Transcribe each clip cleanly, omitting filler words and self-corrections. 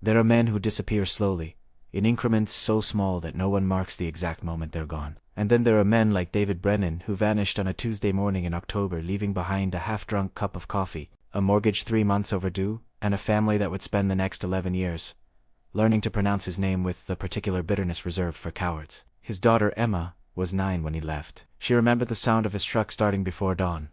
There are men who disappear slowly, in increments so small that no one marks the exact moment they're gone. And then there are men like David Brennan who vanished on a Tuesday morning in October, leaving behind a half-drunk cup of coffee, a mortgage 3 months overdue, and a family that would spend the next 11 years learning to pronounce his name with the particular bitterness reserved for cowards. His daughter Emma was 9 when he left. She remembered the sound of his truck starting before dawn,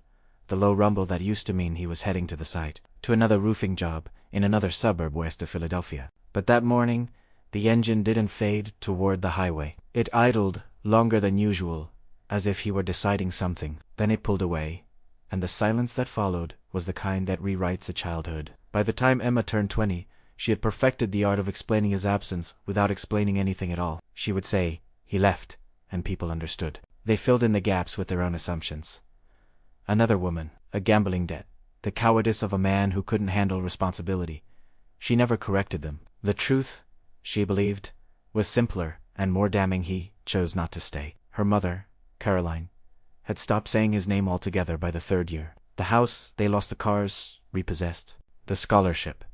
the low rumble that used to mean he was heading to the site, to another roofing job in another suburb west of Philadelphia. But that morning, the engine didn't fade toward the highway. It idled longer than usual, as if he were deciding something. Then it pulled away, and the silence that followed was the kind that rewrites a childhood. By the time Emma turned 20, she had perfected the art of explaining his absence without explaining anything at all. She would say, "He left," and people understood. They filled in the gaps with their own assumptions. Another woman, a gambling debt, the cowardice of a man who couldn't handle responsibility. She never corrected them. The truth, she believed, was simpler and more damning. He chose not to stay. Her mother, Caroline, had stopped saying his name altogether by the 3rd year. The house, they lost the cars, repossessed. The scholarship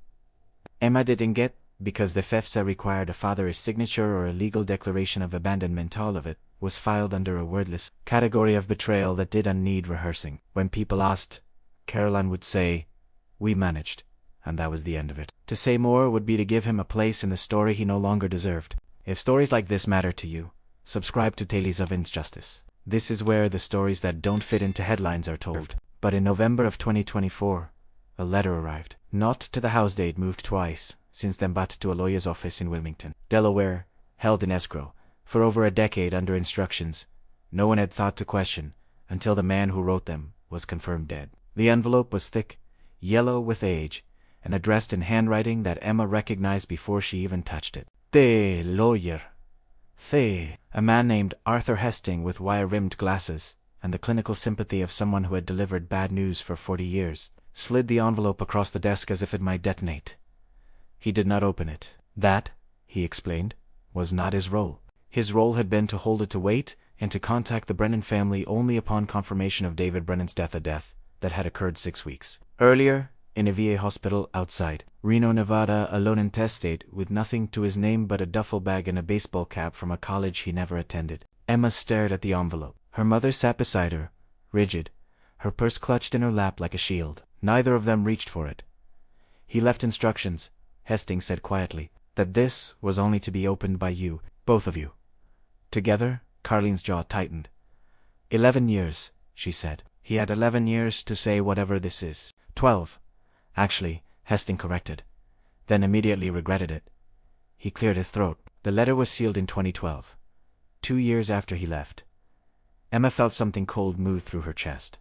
Emma didn't get, because the FEFSA required a father's signature or a legal declaration of abandonment. All of it was filed under a wordless category of betrayal that didn't need rehearsing. When people asked, Caroline would say, "We managed," and that was the end of it. To say more would be to give him a place in the story he no longer deserved. If stories like this matter to you, subscribe to Tales of Injustice. This is where the stories that don't fit into headlines are told. But in November of 2024, a letter arrived. Not to the house they'd moved twice since then, but to a lawyer's office in Wilmington, Delaware, held in escrow for over a decade under instructions no one had thought to question until the man who wrote them was confirmed dead. The envelope was thick, yellow with age, and addressed in handwriting that Emma recognized before she even touched it. The lawyer. A man named Arthur Hesting with wire-rimmed glasses and the clinical sympathy of someone who had delivered bad news for 40 years, slid the envelope across the desk as if it might detonate. He did not open it. That, he explained, was not his role. His role had been to hold it, to wait, and to contact the Brennan family only upon confirmation of David Brennan's death, a death that had occurred 6 weeks earlier in a VA hospital outside Reno, Nevada, alone intestate with nothing to his name but a duffel bag and a baseball cap from a college he never attended. Emma stared at the envelope. Her mother sat beside her, rigid, her purse clutched in her lap like a shield. Neither of them reached for it. "He left instructions," Hastings said quietly, "that this was only to be opened by you, both of you." Together, Carlene's jaw tightened. 11 years, she said. He had 11 years to say whatever this is. 12. Actually, Hastings corrected, then immediately regretted it. He cleared his throat. The letter was sealed in 2012, 2 years after he left. Emma felt something cold move through her chest.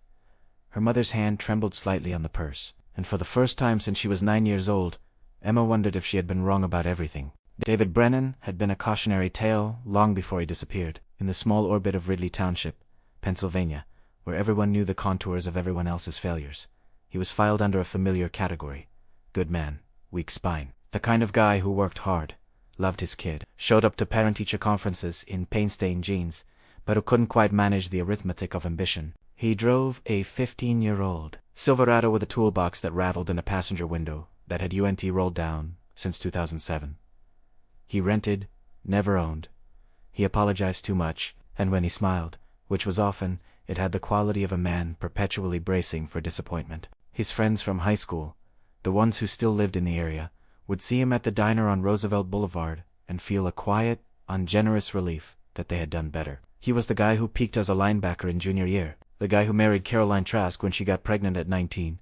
Her mother's hand trembled slightly on the purse, and for the first time since she was 9 years old, Emma wondered if she had been wrong about everything. David Brennan had been a cautionary tale long before he disappeared, in the small orbit of Ridley Township, Pennsylvania, where everyone knew the contours of everyone else's failures. He was filed under a familiar category: good man, weak spine. The kind of guy who worked hard, loved his kid, showed up to parent-teacher conferences in paint-stained jeans, but who couldn't quite manage the arithmetic of ambition. He drove a 15-year-old Silverado with a toolbox that rattled in a passenger window that had UNT rolled down since 2007. He rented, never owned. He apologized too much, and when he smiled, which was often, it had the quality of a man perpetually bracing for disappointment. His friends from high school, the ones who still lived in the area, would see him at the diner on Roosevelt Boulevard and feel a quiet, ungenerous relief that they had done better. He was the guy who peaked as a linebacker in junior year, the guy who married Caroline Trask when she got pregnant at 19,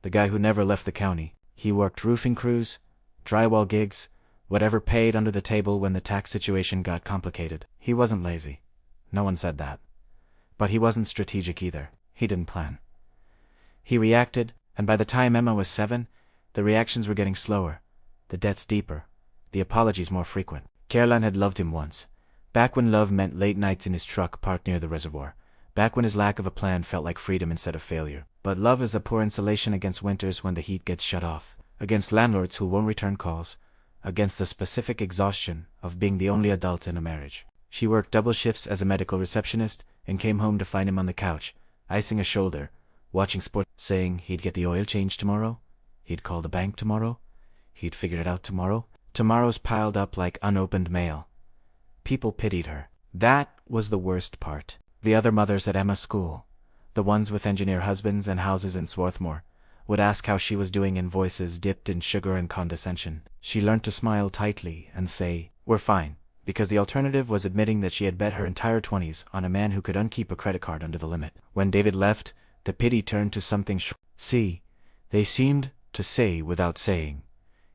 the guy who never left the county. He worked roofing crews, drywall gigs, whatever paid under the table when the tax situation got complicated. He wasn't lazy. No one said that. But he wasn't strategic either. He didn't plan. He reacted, and by the time Emma was 7, the reactions were getting slower, the debts deeper, the apologies more frequent. Caroline had loved him once, back when love meant late nights in his truck parked near the reservoir, back when his lack of a plan felt like freedom instead of failure. But love is a poor insulation against winters when the heat gets shut off, against landlords who won't return calls, against the specific exhaustion of being the only adult in a marriage. She worked double shifts as a medical receptionist and came home to find him on the couch, icing a shoulder, watching sports, saying he'd get the oil changed tomorrow, he'd call the bank tomorrow, he'd figure it out tomorrow. Tomorrows piled up like unopened mail. People pitied her. That was the worst part. The other mothers at Emma's school, the ones with engineer husbands and houses in Swarthmore, would ask how she was doing in voices dipped in sugar and condescension. She learned to smile tightly and say, "We're fine," because the alternative was admitting that she had bet her entire 20s on a man who could unkeep a credit card under the limit. When David left, the pity turned to something See, they seemed to say without saying,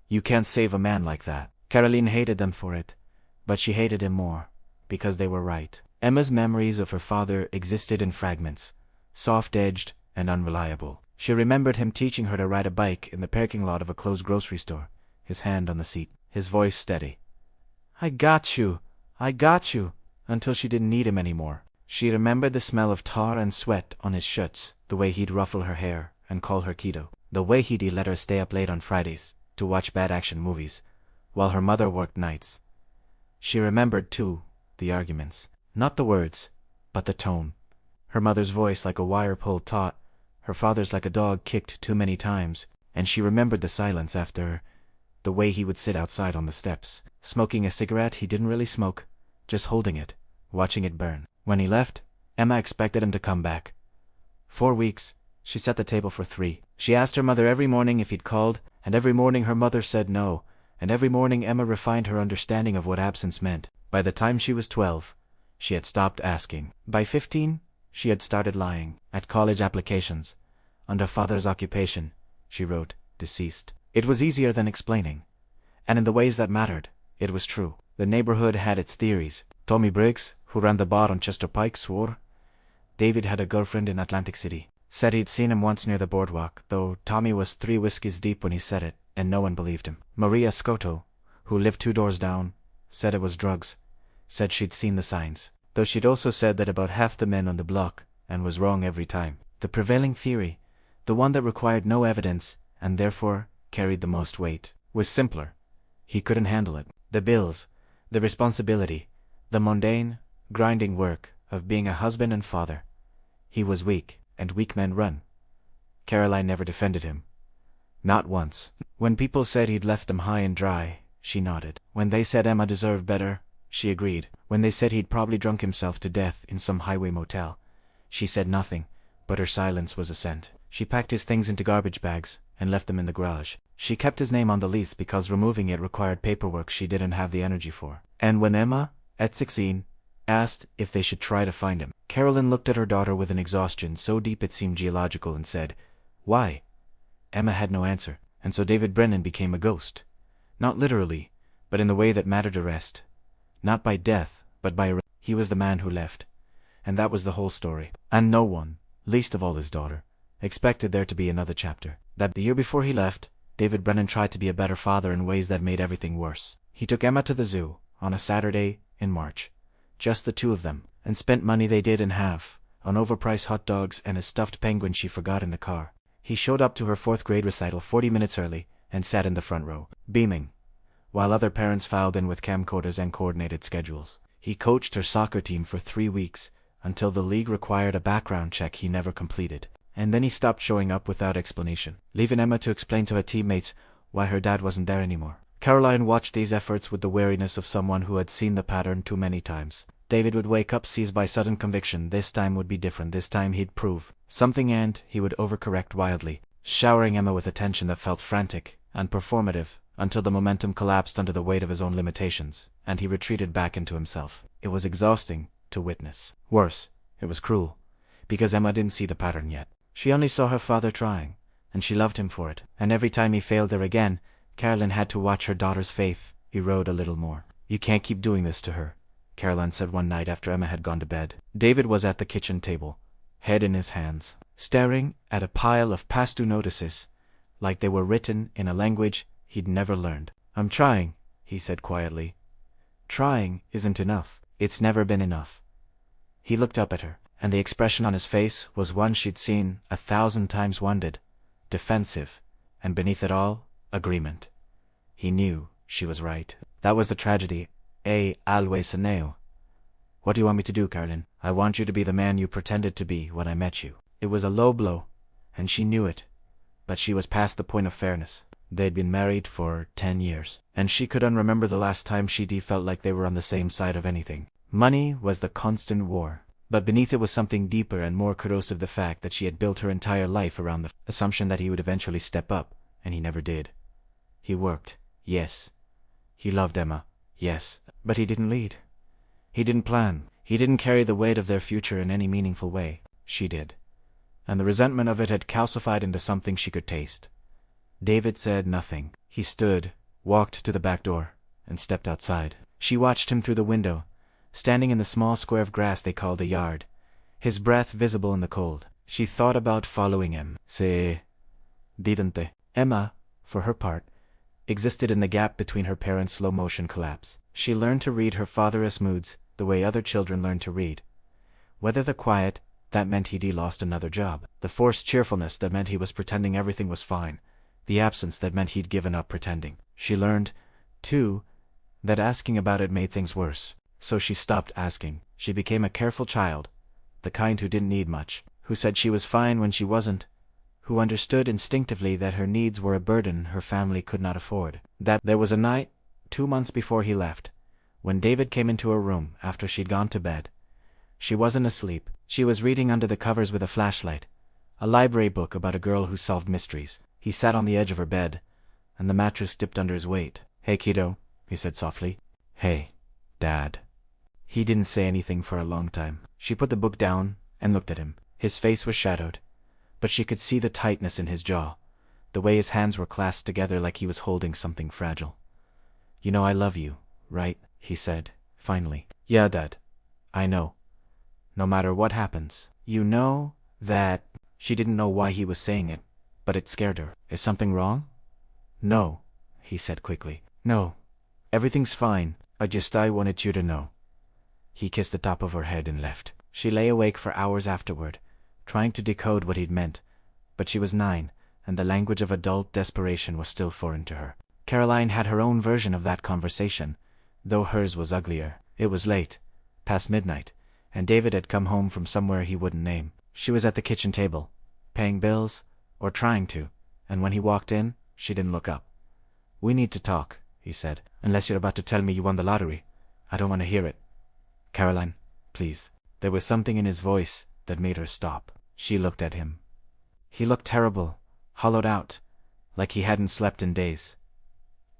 "You can't save a man like that." Caroline hated them for it, but she hated him more, because they were right. Emma's memories of her father existed in fragments, soft-edged and unreliable. She remembered him teaching her to ride a bike in the parking lot of a closed grocery store, his hand on the seat, his voice steady. I got you, until she didn't need him anymore. She remembered the smell of tar and sweat on his shirts, the way he'd ruffle her hair and call her Keto, the way he'd let her stay up late on Fridays to watch bad action movies, while her mother worked nights. She remembered, too, the arguments. Not the words, but the tone. Her mother's voice like a wire pulled taut, her father's like a dog kicked too many times, and she remembered the silence after, the way he would sit outside on the steps, smoking a cigarette he didn't really smoke, just holding it, watching it burn. When he left, Emma expected him to come back. 4 weeks, she set the table for 3. She asked her mother every morning if he'd called, and every morning her mother said no, and every morning Emma refined her understanding of what absence meant. By the time she was 12, she had stopped asking. By 15, she had started lying. At college applications, under father's occupation, she wrote, deceased. It was easier than explaining. And in the ways that mattered, it was true. The neighborhood had its theories. Tommy Briggs, who ran the bar on Chester Pike, swore David had a girlfriend in Atlantic City. Said he'd seen him once near the boardwalk, though Tommy was 3 whiskeys deep when he said it, and no one believed him. Maria Scotto, who lived 2 doors down, said it was drugs. Said she'd seen the signs, though she'd also said that about half the men on the block, and was wrong every time. The prevailing theory, the one that required no evidence, and therefore carried the most weight, was simpler. He couldn't handle it. The bills, the responsibility, the mundane, grinding work of being a husband and father. He was weak, and weak men run. Caroline never defended him. Not once. When people said he'd left them high and dry, she nodded. When they said Emma deserved better, she agreed. When they said he'd probably drunk himself to death in some highway motel, she said nothing, but her silence was assent. She packed his things into garbage bags and left them in the garage. She kept his name on the lease because removing it required paperwork she didn't have the energy for. And when Emma, at 16, asked if they should try to find him, Caroline looked at her daughter with an exhaustion so deep it seemed geological and said, "Why?" Emma had no answer, and so David Brennan became a ghost. Not literally, but in the way that mattered to rest. Not by death, but by he was the man who left. And that was the whole story. And no one, least of all his daughter, expected there to be another chapter. That the year before he left, David Brennan tried to be a better father in ways that made everything worse. He took Emma to the zoo, on a Saturday in March. Just the 2 of them, and spent money they didn't have, on overpriced hot dogs and a stuffed penguin she forgot in the car. He showed up to her 4th grade recital 40 minutes early, and sat in the front row, beaming, while other parents filed in with camcorders and coordinated schedules. He coached her soccer team for 3 weeks, until the league required a background check he never completed. And then he stopped showing up without explanation, leaving Emma to explain to her teammates why her dad wasn't there anymore. Caroline watched these efforts with the wariness of someone who had seen the pattern too many times. David would wake up seized by sudden conviction. This time would be different. This time he'd prove something, and he would overcorrect wildly, showering Emma with attention that felt frantic and performative, until the momentum collapsed under the weight of his own limitations, and he retreated back into himself. It was exhausting to witness. Worse, it was cruel, because Emma didn't see the pattern yet. She only saw her father trying, and she loved him for it. And every time he failed her again, Caroline had to watch her daughter's faith erode a little more. "You can't keep doing this to her," Caroline said one night after Emma had gone to bed. David was at the kitchen table, head in his hands, staring at a pile of past due notices, like they were written in a language he'd never learned. "I'm trying," he said quietly. "Trying isn't enough. It's never been enough." He looked up at her, and the expression on his face was one she'd seen 1,000 times wounded, defensive, and beneath it all, agreement. He knew she was right. That was the tragedy. Always a nail. "What do you want me to do, Caroline?" "I want you to be the man you pretended to be when I met you." It was a low blow, and she knew it, but she was past the point of fairness. They'd been married for 10 years, and she couldn't remember the last time she'd felt like they were on the same side of anything. Money was the constant war, but beneath it was something deeper and more corrosive, the fact that she had built her entire life around the assumption that he would eventually step up, and he never did. He worked, yes. He loved Emma, yes, but he didn't lead. He didn't plan. He didn't carry the weight of their future in any meaningful way. She did. And the resentment of it had calcified into something she could taste. David said nothing. He stood, walked to the back door, and stepped outside. She watched him through the window, standing in the small square of grass they called a yard, his breath visible in the cold. She thought about following him. Se didn't they? Emma, for her part, existed in the gap between her parents' slow-motion collapse. She learned to read her father's moods the way other children learn to read. Whether the quiet, that meant he'd lost another job. The forced cheerfulness, that meant he was pretending everything was fine. The absence, that meant he'd given up pretending. She learned, too, that asking about it made things worse. So she stopped asking. She became a careful child, the kind who didn't need much, who said she was fine when she wasn't, who understood instinctively that her needs were a burden her family could not afford. That there was a night, 2 months before he left, when David came into her room after she'd gone to bed. She wasn't asleep. She was reading under the covers with a flashlight, a library book about a girl who solved mysteries. He sat on the edge of her bed, and the mattress dipped under his weight. "Hey, kiddo," he said softly. "Hey, Dad." He didn't say anything for a long time. She put the book down and looked at him. His face was shadowed, but she could see the tightness in his jaw, the way his hands were clasped together like he was holding something fragile. "You know I love you, right?" he said, finally. "Yeah, Dad. I know. No matter what happens. You know that—" She didn't know why he was saying it, but it scared her. "Is something wrong?" "No," he said quickly. "No. Everything's fine. I wanted you to know." He kissed the top of her head and left. She lay awake for hours afterward, trying to decode what he'd meant, but she was 9, and the language of adult desperation was still foreign to her. Caroline had her own version of that conversation, though hers was uglier. It was late, past midnight, and David had come home from somewhere he wouldn't name. She was at the kitchen table, paying bills, or trying to, and when he walked in, she didn't look up. "We need to talk," he said, "unless you're about to tell me you won the lottery. I don't want to hear it. Caroline, please." There was something in his voice that made her stop. She looked at him. He looked terrible, hollowed out, like he hadn't slept in days.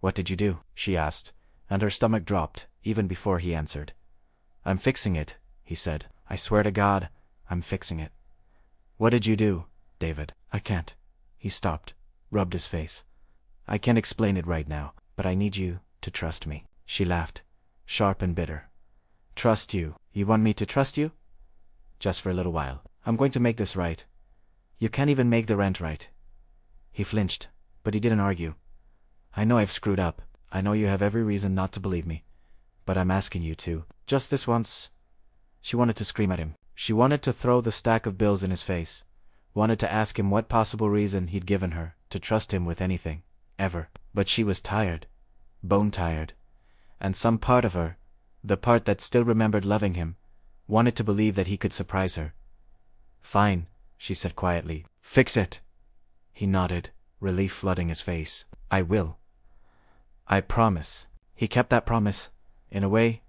"What did you do?" she asked, and her stomach dropped, even before he answered. "I'm fixing it," he said. "I swear to God, I'm fixing it." "What did you do, David?" "I can't." He stopped, rubbed his face. "I can't explain it right now, but I need you to trust me." She laughed, sharp and bitter. "Trust you? You want me to trust you?" "Just for a little while. I'm going to make this right. You can't even make the rent right." He flinched, but he didn't argue. "I know I've screwed up. I know you have every reason not to believe me. But I'm asking you to. Just this once." She wanted to scream at him. She wanted to throw the stack of bills in his face. Wanted to ask him what possible reason he'd given her to trust him with anything, ever. But she was tired. Bone-tired. And some part of her, the part that still remembered loving him, wanted to believe that he could surprise her. "Fine," she said quietly. "Fix it." He nodded, relief flooding his face. "I will. I promise." He kept that promise. In a way,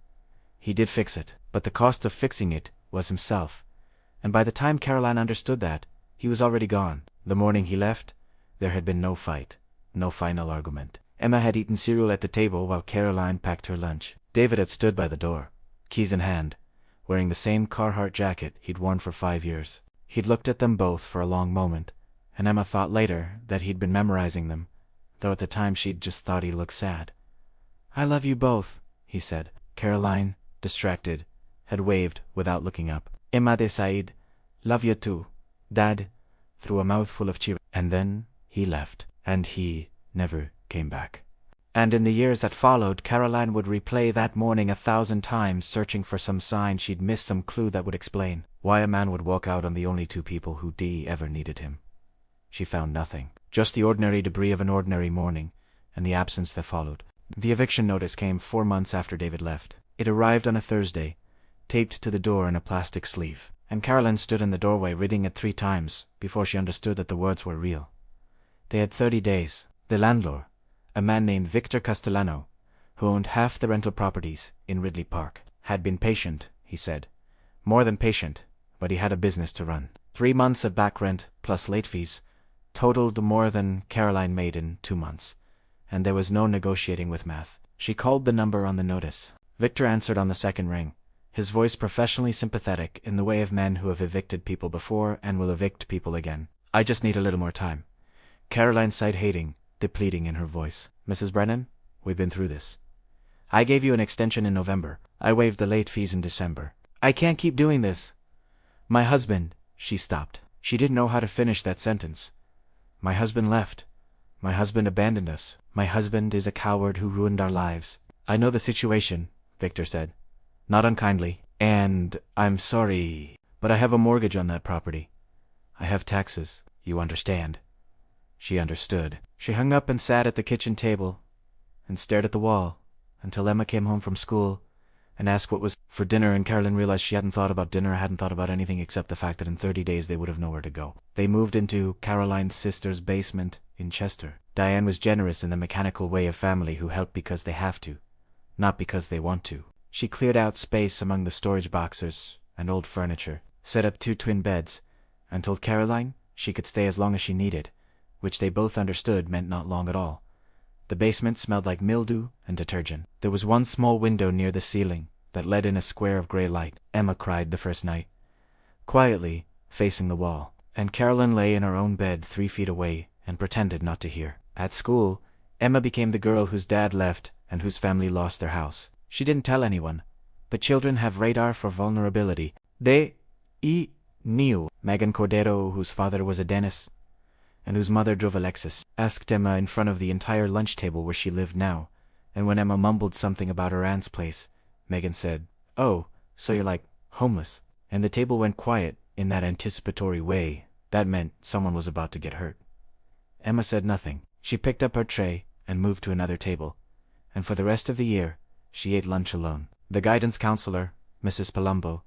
he did fix it, but the cost of fixing it was himself. And by the time Caroline understood that, he was already gone. The morning he left, there had been no fight, no final argument. Emma had eaten cereal at the table while Caroline packed her lunch. David had stood by the door, keys in hand, wearing the same Carhartt jacket he'd worn for 5 years. He'd looked at them both for a long moment, and Emma thought later that he'd been memorizing them, though at the time she'd just thought he looked sad. "I love you both," he said. Caroline, distracted, had waved without looking up. Emma decided, "Love you too, Dad," through a mouthful of cheer. And then he left, and he never came back. And in the years that followed, Caroline would replay that morning 1,000 times, searching for some sign she'd missed, some clue that would explain why a man would walk out on the only 2 people who ever needed him. She found nothing, just the ordinary debris of an ordinary morning, and the absence that followed. The eviction notice came 4 months after David left. It arrived on a Thursday, taped to the door in a plastic sleeve, and Caroline stood in the doorway reading it 3 times before she understood that the words were real. They had 30 days. The landlord, a man named Victor Castellano, who owned half the rental properties in Ridley Park, had been patient, he said. More than patient, but he had a business to run. 3 months of back rent, plus late fees, totaled more than Caroline made in 2 months, and there was no negotiating with math. She called the number on the notice. Victor answered on the second ring, his voice professionally sympathetic in the way of men who have evicted people before and will evict people again. I just need a little more time. Caroline sighed, hating the pleading in her voice. Mrs. Brennan, we've been through this. I gave you an extension in November. I waived the late fees in December. I can't keep doing this. My husband, she stopped. She didn't know how to finish that sentence. My husband left. My husband abandoned us. My husband is a coward who ruined our lives. I know the situation, Victor said. Not unkindly. And I'm sorry, but I have a mortgage on that property. I have taxes. You understand. She understood. She hung up and sat at the kitchen table and stared at the wall until Emma came home from school and asked what was for dinner, and Caroline realized she hadn't thought about dinner, hadn't thought about anything except the fact that in 30 days they would have nowhere to go. They moved into Caroline's sister's basement in Chester. Diane was generous in the mechanical way of family who help because they have to, not because they want to. She cleared out space among the storage boxes and old furniture, set up 2 twin beds, and told Caroline she could stay as long as she needed, which they both understood meant not long at all. The basement smelled like mildew and detergent. There was one small window near the ceiling that let in a square of gray light. Emma cried the first night, quietly, facing the wall, and Caroline lay in her own bed 3 feet away and pretended not to hear. At school, Emma became the girl whose dad left and whose family lost their house. She didn't tell anyone, but children have radar for vulnerability. They knew. Megan Cordero, whose father was a dentist and whose mother drove a Lexus, asked Emma in front of the entire lunch table where she lived now, and when Emma mumbled something about her aunt's place, Megan said, "Oh, so you're like, homeless?" And the table went quiet in that anticipatory way. That meant someone was about to get hurt. Emma said nothing. She picked up her tray and moved to another table, and for the rest of the year, she ate lunch alone. The guidance counselor, Mrs. Palumbo,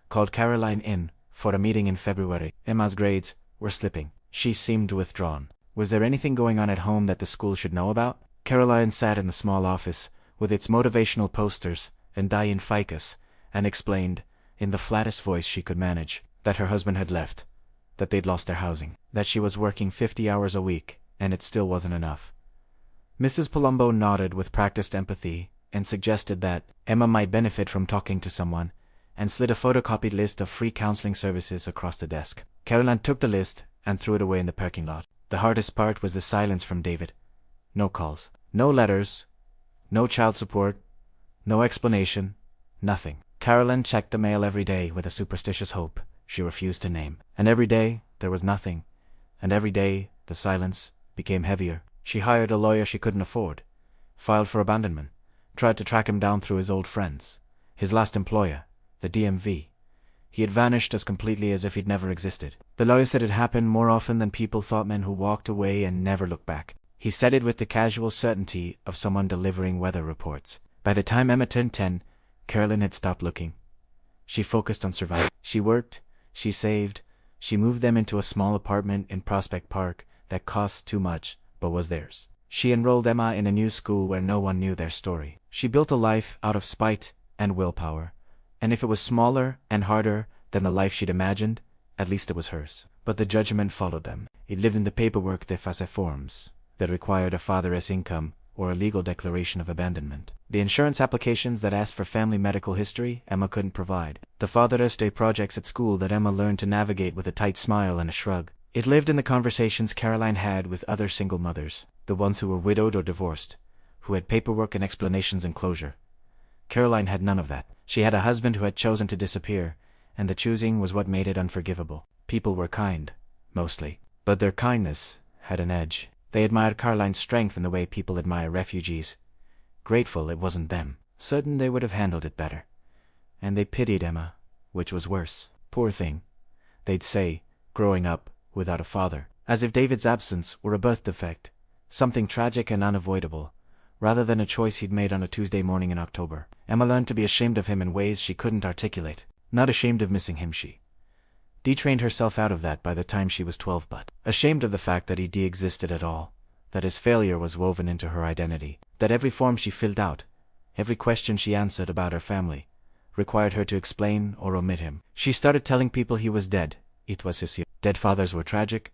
called Caroline in for a meeting in February. Emma's grades were slipping. She seemed withdrawn. Was there anything going on at home that the school should know about? Caroline sat in the small office with its motivational posters and Diane ficus and explained, in the flattest voice she could manage, that her husband had left, that they'd lost their housing, that she was working 50 hours a week, and it still wasn't enough. Mrs. Palumbo nodded with practiced empathy and suggested that Emma might benefit from talking to someone, and slid a photocopied list of free counseling services across the desk. Caroline took the list and threw it away in the parking lot. The hardest part was the silence from David. No calls, no letters, no child support, no explanation, nothing. Caroline checked the mail every day with a superstitious hope she refused to name. And every day there was nothing, and every day the silence became heavier. She hired a lawyer she couldn't afford, filed for abandonment, tried to track him down through his old friends, his last employer, the DMV. He had vanished as completely as if he'd never existed. The lawyer said it happened more often than people thought, men who walked away and never looked back. He said it with the casual certainty of someone delivering weather reports. By the time Emma turned 10, Caroline had stopped looking. She focused on surviving. She worked, she saved, she moved them into a small apartment in Prospect Park that cost too much, but was theirs. She enrolled Emma in a new school where no one knew their story. She built a life out of spite and willpower, and if it was smaller and harder than the life she'd imagined, at least it was hers. But the judgment followed them. It lived in the paperwork de face forms that required a father's income or a legal declaration of abandonment. The insurance applications that asked for family medical history, Emma couldn't provide. The Father's Day projects at school that Emma learned to navigate with a tight smile and a shrug. It lived in the conversations Caroline had with other single mothers, the ones who were widowed or divorced, who had paperwork and explanations and closure. Caroline had none of that. She had a husband who had chosen to disappear, and the choosing was what made it unforgivable. People were kind, mostly, but their kindness had an edge. They admired Caroline's strength in the way people admire refugees, grateful it wasn't them, certain they would have handled it better. And they pitied Emma, which was worse. Poor thing, they'd say, growing up without a father, as if David's absence were a birth defect, something tragic and unavoidable, rather than a choice he'd made on a Tuesday morning in October. Emma learned to be ashamed of him in ways she couldn't articulate. Not ashamed of missing him, she detrained herself out of that by the time she was 12, but ashamed of the fact that he de-existed at all, that his failure was woven into her identity, that every form she filled out, every question she answered about her family, required her to explain or omit him. She started telling people he was dead. It was his year. Dead fathers were tragic.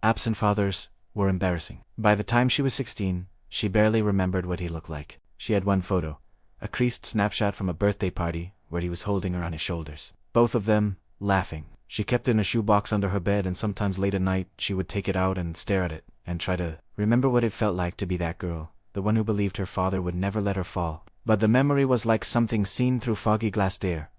Absent fathers were embarrassing. By the time she was 16, she barely remembered what he looked like. She had one photo, a creased snapshot from a birthday party where he was holding her on his shoulders. Both of them laughing. She kept it in a shoebox under her bed, and sometimes late at night she would take it out and stare at it and try to remember what it felt like to be that girl, the one who believed her father would never let her fall. But the memory was like something seen through foggy glassed air,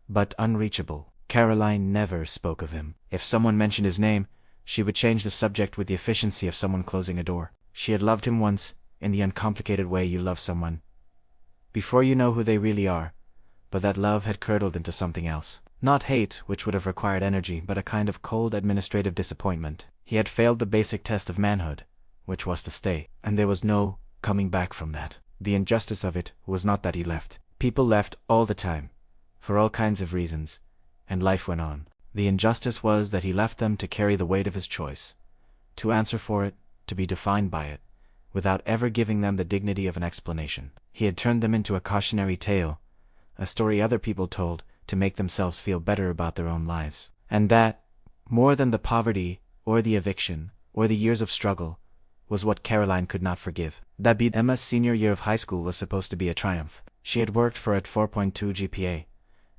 but unreachable. Caroline never spoke of him. If someone mentioned his name, she would change the subject with the efficiency of someone closing a door. She had loved him once, in the uncomplicated way you love someone, before you know who they really are, but that love had curdled into something else. Not hate, which would have required energy, but a kind of cold administrative disappointment. He had failed the basic test of manhood, which was to stay, and there was no coming back from that. The injustice of it was not that he left. People left all the time, for all kinds of reasons, and life went on. The injustice was that he left them to carry the weight of his choice, to answer for it, to be defined by it, without ever giving them the dignity of an explanation. He had turned them into a cautionary tale, a story other people told to make themselves feel better about their own lives. And that, more than the poverty, or the eviction, or the years of struggle, was what Caroline could not forgive. Emma's senior year of high school was supposed to be a triumph. She had worked for at 4.2 GPA,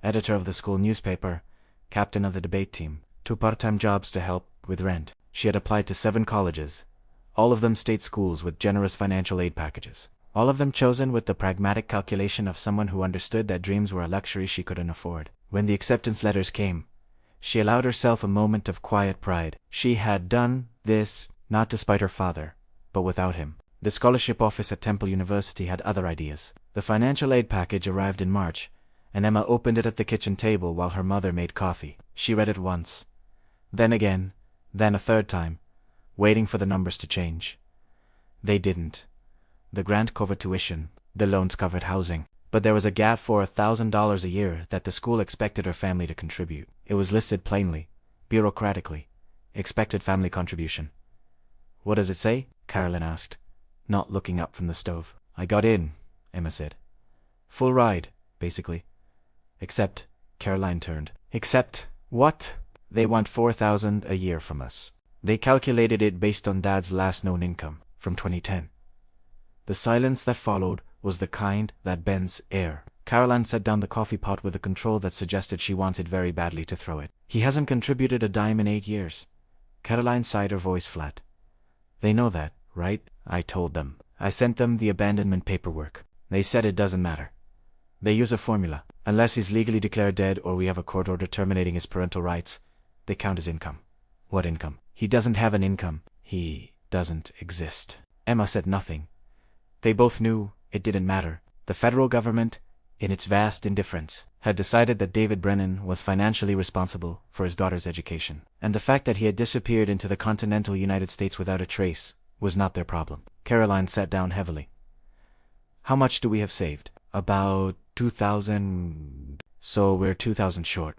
editor of the school newspaper, captain of the debate team, 2 part-time jobs to help with rent. She had applied to 7 colleges, all of them state schools with generous financial aid packages. All of them chosen with the pragmatic calculation of someone who understood that dreams were a luxury she couldn't afford. When the acceptance letters came, she allowed herself a moment of quiet pride. She had done this, not despite her father, but without him. The scholarship office at Temple University had other ideas. The financial aid package arrived in March, and Emma opened it at the kitchen table while her mother made coffee. She read it once, then again, then a third time, waiting for the numbers to change. They didn't. The grant covered tuition, the loans covered housing, but there was a gap for $1,000 a year that the school expected her family to contribute. It was listed plainly, bureaucratically, expected family contribution. "What does it say?" Caroline asked, not looking up from the stove. "I got in," Emma said. "Full ride, basically. Except," Caroline turned. "Except what?" "They want $4,000 a year from us. They calculated it based on Dad's last known income, from 2010. The silence that followed was the kind that bends air. Caroline set down the coffee pot with a control that suggested she wanted very badly to throw it. "He hasn't contributed a dime in 8 years. Caroline sighed, her voice flat. "They know that, right?" "I told them. I sent them the abandonment paperwork. They said it doesn't matter. They use a formula. Unless he's legally declared dead or we have a court order terminating his parental rights, they count his income." "What income?" "He doesn't have an income. He doesn't exist." Emma said nothing. They both knew it didn't matter. The federal government, in its vast indifference, had decided that David Brennan was financially responsible for his daughter's education, and the fact that he had disappeared into the continental United States without a trace was not their problem. Caroline sat down heavily. "How much do we have saved?" "About 2,000. So we're 2,000 short."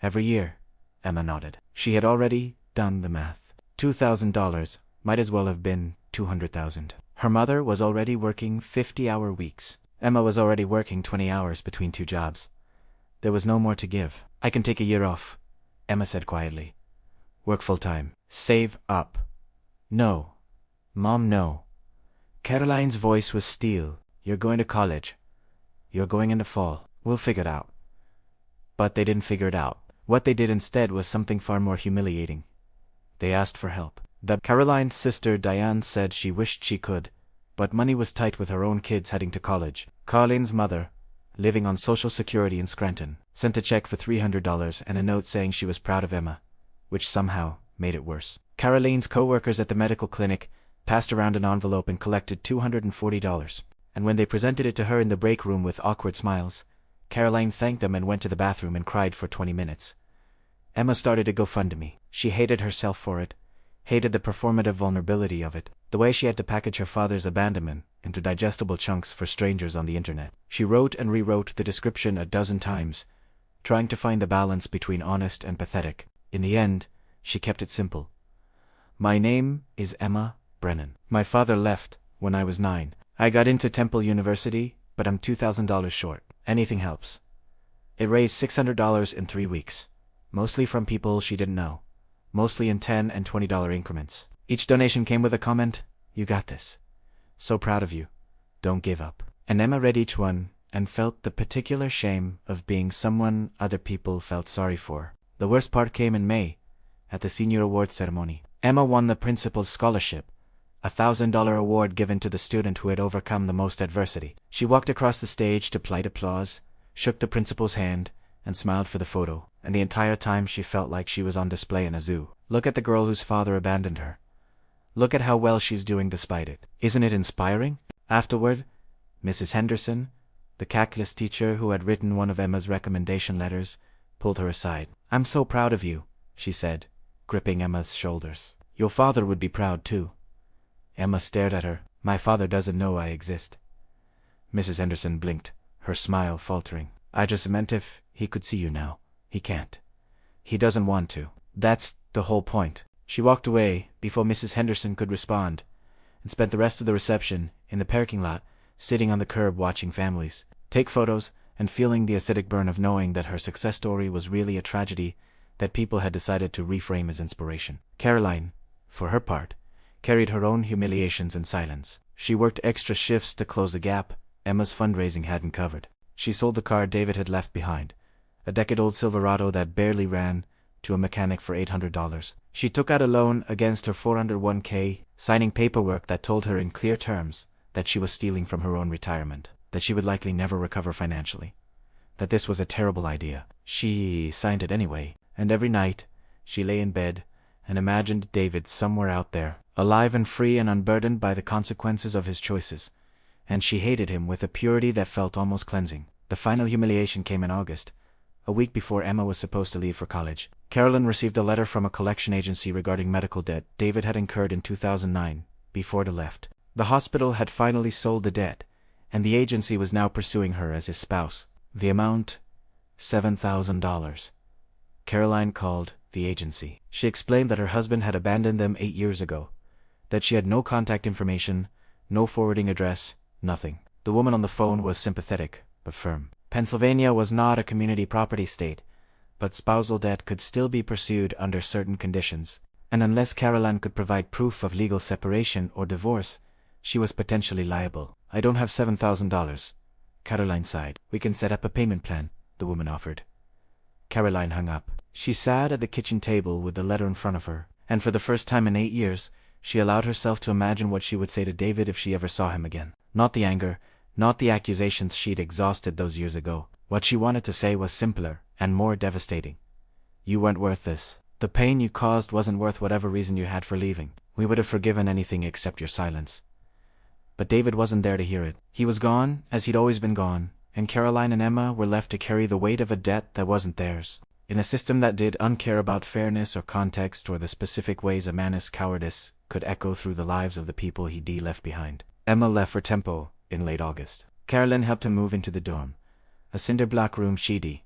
"Every year?" Emma nodded. She had already done the math. $2,000 might as well have been 200,000. Her mother was already working 50-hour weeks. Emma was already working 20 hours between 2 jobs. There was no more to give. "I can take a year off," Emma said quietly. "Work full-time. Save up." "No. Mom, no." Caroline's voice was steel. "You're going to college. You're going in the fall. We'll figure it out." But they didn't figure it out. What they did instead was something far more humiliating. They asked for help. Caroline's sister Diane said she wished she could, but money was tight with her own kids heading to college. Caroline's mother, living on Social Security in Scranton, sent a check for $300 and a note saying she was proud of Emma, which somehow made it worse. Caroline's co-workers at the medical clinic passed around an envelope and collected $240, and when they presented it to her in the break room with awkward smiles, Caroline thanked them and went to the bathroom and cried for 20 minutes. Emma started a GoFundMe. She hated herself for it, hated the performative vulnerability of it, the way she had to package her father's abandonment into digestible chunks for strangers on the internet. She wrote and rewrote the description a dozen times, trying to find the balance between honest and pathetic. In the end, she kept it simple. "My name is Emma Brennan. My father left when I was 9. I got into Temple University, but I'm $2,000 short. Anything helps. It raised $600 in 3 weeks. Mostly from people she didn't know. Mostly in $10 and $20 increments. Each donation came with a comment, "You got this. So proud of you. Don't give up." And Emma read each one and felt the particular shame of being someone other people felt sorry for. The worst part came in May, at the senior awards ceremony. Emma won the principal's scholarship, a $1,000 award given to the student who had overcome the most adversity. She walked across the stage to polite applause, shook the principal's hand, and smiled for the photo, and the entire time she felt like she was on display in a zoo. Look at the girl whose father abandoned her. Look at how well she's doing despite it. Isn't it inspiring? Afterward, Mrs. Henderson, the calculus teacher who had written one of Emma's recommendation letters, pulled her aside. "I'm so proud of you," she said, gripping Emma's shoulders. "Your father would be proud too." Emma stared at her. "My father doesn't know I exist." Mrs. Henderson blinked, her smile faltering. "I just meant if he could see you now. He can't. He doesn't want to. That's the whole point." She walked away before Mrs. Henderson could respond, and spent the rest of the reception in the parking lot, sitting on the curb watching families take photos and feeling the acidic burn of knowing that her success story was really a tragedy that people had decided to reframe as inspiration. Caroline, for her part, carried her own humiliations in silence. She worked extra shifts to close the gap Emma's fundraising hadn't covered. She sold the car David had left behind, a decade-old Silverado that barely ran, to a mechanic for $800. She took out a loan against her 401k, signing paperwork that told her in clear terms that she was stealing from her own retirement, that she would likely never recover financially, that this was a terrible idea. She signed it anyway, and every night she lay in bed and imagined David somewhere out there, alive and free and unburdened by the consequences of his choices, and she hated him with a purity that felt almost cleansing. The final humiliation came in August, a week before Emma was supposed to leave for college. Carolyn received a letter from a collection agency regarding medical debt David had incurred in 2009, before they left. The hospital had finally sold the debt, and the agency was now pursuing her as his spouse. The amount? $7,000. Caroline called the agency. She explained that her husband had abandoned them 8 years ago, that she had no contact information, no forwarding address, nothing. The woman on the phone was sympathetic, but firm. Pennsylvania was not a community property state, but spousal debt could still be pursued under certain conditions, and unless Caroline could provide proof of legal separation or divorce, she was potentially liable. "I don't have $7,000. Caroline sighed. "We can set up a payment plan," the woman offered. Caroline hung up. She sat at the kitchen table with the letter in front of her, and for the first time in 8 years, she allowed herself to imagine what she would say to David if she ever saw him again. Not the anger, not the accusations she'd exhausted those years ago. What she wanted to say was simpler and more devastating. "You weren't worth this. The pain you caused wasn't worth whatever reason you had for leaving. We would have forgiven anything except your silence." But David wasn't there to hear it. He was gone, as he'd always been gone, and Caroline and Emma were left to carry the weight of a debt that wasn't theirs, in a system that did uncare about fairness or context or the specific ways a man's cowardice could echo through the lives of the people he'd left behind. Emma left for Tempo in late August. Caroline helped him move into the dorm, a cinder-block room she'd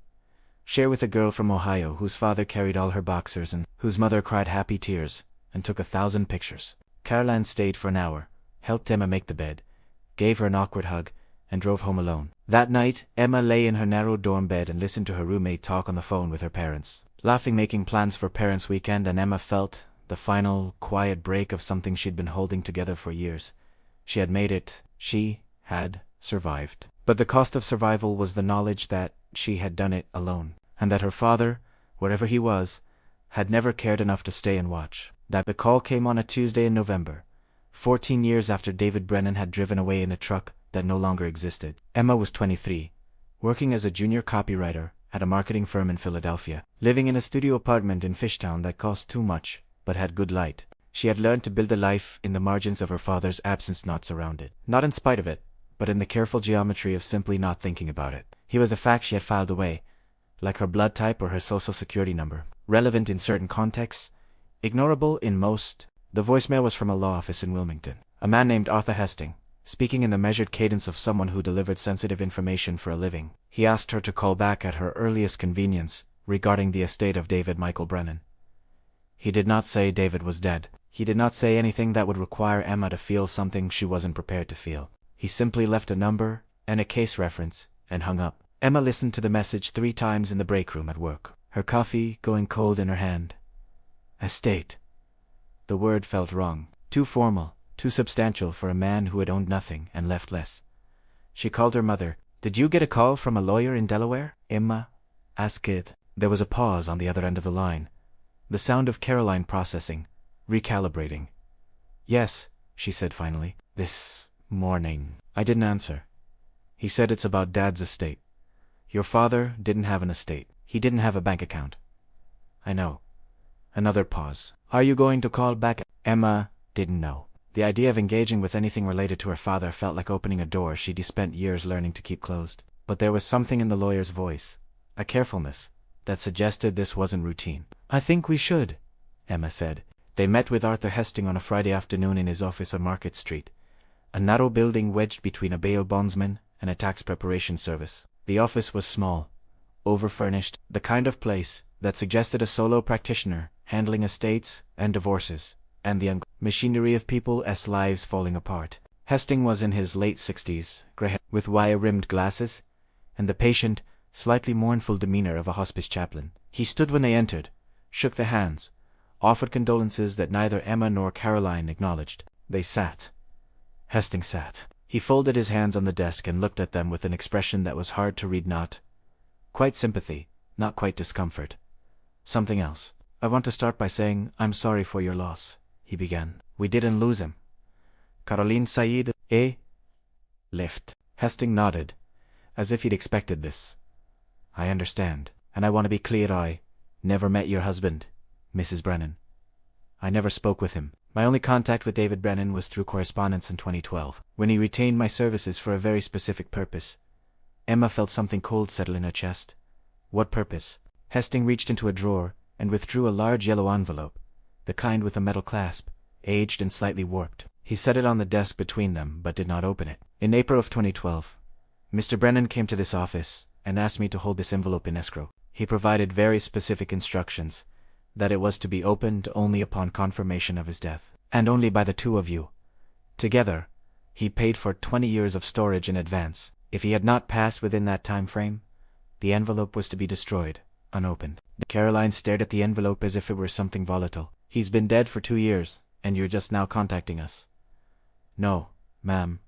share with a girl from Ohio whose father carried all her boxers and whose mother cried happy tears and took 1,000 pictures. Caroline stayed for an hour, helped Emma make the bed, gave her an awkward hug, and drove home alone. That night, Emma lay in her narrow dorm bed and listened to her roommate talk on the phone with her parents, laughing, making plans for parents' weekend, and Emma felt the final, quiet break of something she'd been holding together for years. She had made it. She had survived. But the cost of survival was the knowledge that she had done it alone, and that her father, wherever he was, had never cared enough to stay and watch. That the call came on a Tuesday in November, 14 years after David Brennan had driven away in a truck that no longer existed. Emma was 23, working as a junior copywriter at a marketing firm in Philadelphia, living in a studio apartment in Fishtown that cost too much, but had good light. She had learned to build a life in the margins of her father's absence, not surrounded. Not in spite of it, but in the careful geometry of simply not thinking about it. He was a fact she had filed away, like her blood type or her social security number. Relevant in certain contexts, ignorable in most. The voicemail was from a law office in Wilmington. A man named Arthur Hastings, speaking in the measured cadence of someone who delivered sensitive information for a living. He asked her to call back at her earliest convenience regarding the estate of David Michael Brennan. He did not say David was dead. He did not say anything that would require Emma to feel something she wasn't prepared to feel. He simply left a number and a case reference and hung up. Emma listened to the message 3 times in the break room at work, her coffee going cold in her hand. Estate. The word felt wrong, too formal, too substantial for a man who had owned nothing and left less. She called her mother. "Did you get a call from a lawyer in Delaware?" Emma asked it. There was a pause on the other end of the line. The sound of Caroline processing, recalibrating. "Yes," she said finally. "This morning." I didn't answer. "He said it's about Dad's estate. Your father didn't have an estate. He didn't have a bank account." "I know." Another pause. "Are you going to call back?" Emma didn't know. The idea of engaging with anything related to her father felt like opening a door she'd spent years learning to keep closed. But there was something in the lawyer's voice, a carefulness, that suggested this wasn't routine. "I think we should," Emma said. They met with Arthur Hesting on a Friday afternoon in his office on Market Street, a narrow building wedged between a bail bondsman and a tax preparation service. The office was small, overfurnished, the kind of place that suggested a solo practitioner handling estates and divorces, and the machinery of people's lives falling apart. Hesting was in his late 60s, grey-haired, with wire-rimmed glasses, and the patient, slightly mournful demeanor of a hospice chaplain. He stood when they entered, shook their hands, offered condolences that neither Emma nor Caroline acknowledged. They sat. Hesting sat. He folded his hands on the desk and looked at them with an expression that was hard to read. Not quite sympathy, not quite discomfort. Something else. "I want to start by saying I'm sorry for your loss," he began. "We didn't lose him. Caroline Said, eh?" Lift. Hesting nodded, as if he'd expected this. "I understand, and I want to be clear, I never met your husband, Mrs. Brennan. I never spoke with him. My only contact with David Brennan was through correspondence in 2012, when he retained my services for a very specific purpose." Emma felt something cold settle in her chest. "What purpose?" Hesting reached into a drawer and withdrew a large yellow envelope, the kind with a metal clasp, aged and slightly warped. He set it on the desk between them, but did not open it. "In April of 2012, Mr. Brennan came to this office and asked me to hold this envelope in escrow. He provided very specific instructions, that it was to be opened only upon confirmation of his death, and only by the 2 of you. Together, he paid for 20 years of storage in advance. If he had not passed within that time frame, the envelope was to be destroyed, unopened." Caroline stared at the envelope as if it were something volatile. "He's been dead for 2 years, and you're just now contacting us." "No, ma'am.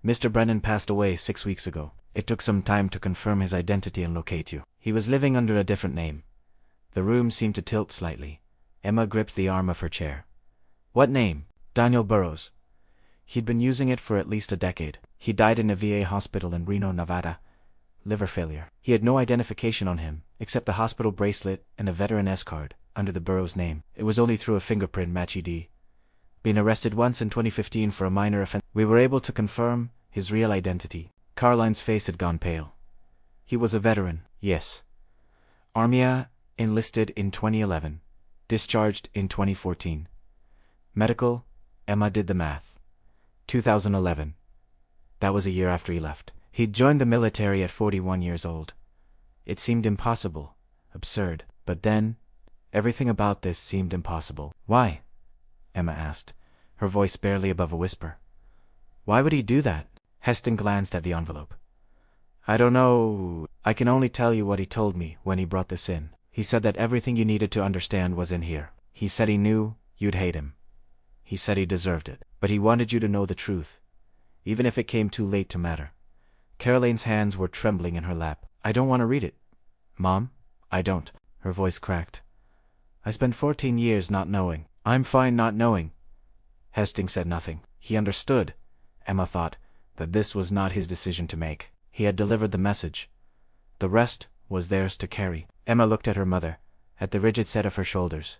Mr. Brennan passed away 6 weeks ago. It took some time to confirm his identity and locate you. He was living under a different name." The room seemed to tilt slightly. Emma gripped the arm of her chair. "What name?" "Daniel Burrows. He'd been using it for at least a decade. He died in a VA hospital in Reno, Nevada. Liver failure. He had no identification on him, except the hospital bracelet and a veteran S-card, under the Burrows name. It was only through a fingerprint match he'd been arrested once in 2015 for a minor offense. We were able to confirm his real identity." Caroline's face had gone pale. "He was a veteran." "Yes. Army, enlisted in 2011. Discharged in 2014. Medical," Emma did the math. 2011. That was a year after he left. He'd joined the military at 41 years old. It seemed impossible, absurd, but then, everything about this seemed impossible. "Why?" Emma asked, her voice barely above a whisper. "Why would he do that?" Hesting glanced at the envelope. "I don't know. I can only tell you what he told me when he brought this in. He said that everything you needed to understand was in here. He said he knew you'd hate him. He said he deserved it. But he wanted you to know the truth, even if it came too late to matter." Caroline's hands were trembling in her lap. "I don't want to read it, Mom. I don't." Her voice cracked. "I spent 14 years not knowing." "I'm fine not knowing." Hesting said nothing. He understood, Emma thought, that this was not his decision to make. He had delivered the message. The rest was theirs to carry. Emma looked at her mother, at the rigid set of her shoulders,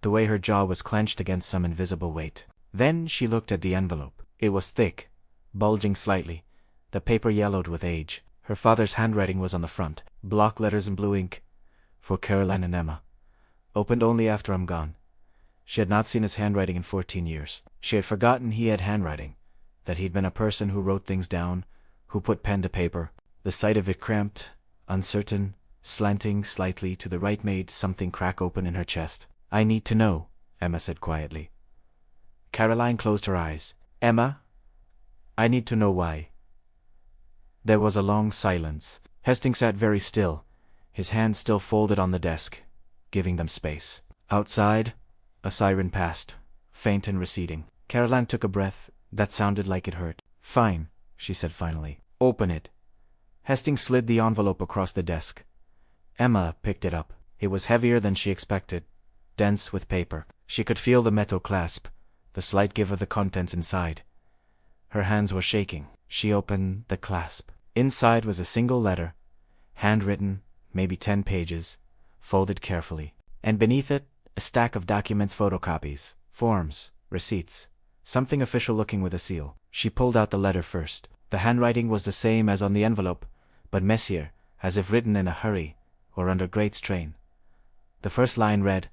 the way her jaw was clenched against some invisible weight. Then she looked at the envelope. It was thick, bulging slightly, the paper yellowed with age. Her father's handwriting was on the front, block letters in blue ink, "For Caroline and Emma. Opened only after I'm gone." She had not seen his handwriting in 14 years. She had forgotten he had handwriting, that he'd been a person who wrote things down, who put pen to paper. The sight of it cramped, uncertain, slanting slightly to the right made something crack open in her chest. "I need to know," Emma said quietly. Caroline closed her eyes. Emma, I need to know why. There was a long silence. Hastings sat very still, his hands still folded on the desk, giving them space. Outside, a siren passed, faint and receding. Caroline took a breath that sounded like it hurt. Fine, she said finally. Open it. Hastings slid the envelope across the desk. Emma picked it up. It was heavier than she expected, dense with paper. She could feel the metal clasp, the slight give of the contents inside. Her hands were shaking. She opened the clasp. Inside was a single letter, handwritten, maybe 10 pages, folded carefully. And beneath it, a stack of documents, photocopies, forms, receipts, something official looking with a seal. She pulled out the letter first. The handwriting was the same as on the envelope, but messier, as if written in a hurry or under great strain. The first line read,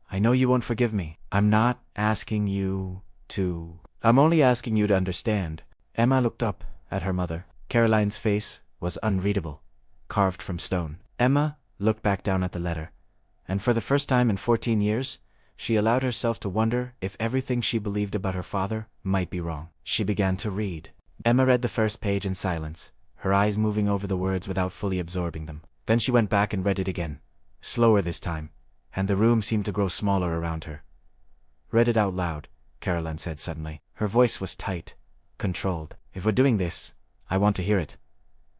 I know you won't forgive me. I'm not asking you to. I'm only asking you to understand. Emma looked up at her mother. Caroline's face was unreadable, carved from stone. Emma looked back down at the letter, and for the first time in 14 years, she allowed herself to wonder if everything she believed about her father might be wrong. She began to read. Emma read the first page in silence, her eyes moving over the words without fully absorbing them. Then she went back and read it again, slower this time, and the room seemed to grow smaller around her. Read it out loud, Caroline said suddenly. Her voice was tight, controlled. If we're doing this, I want to hear it.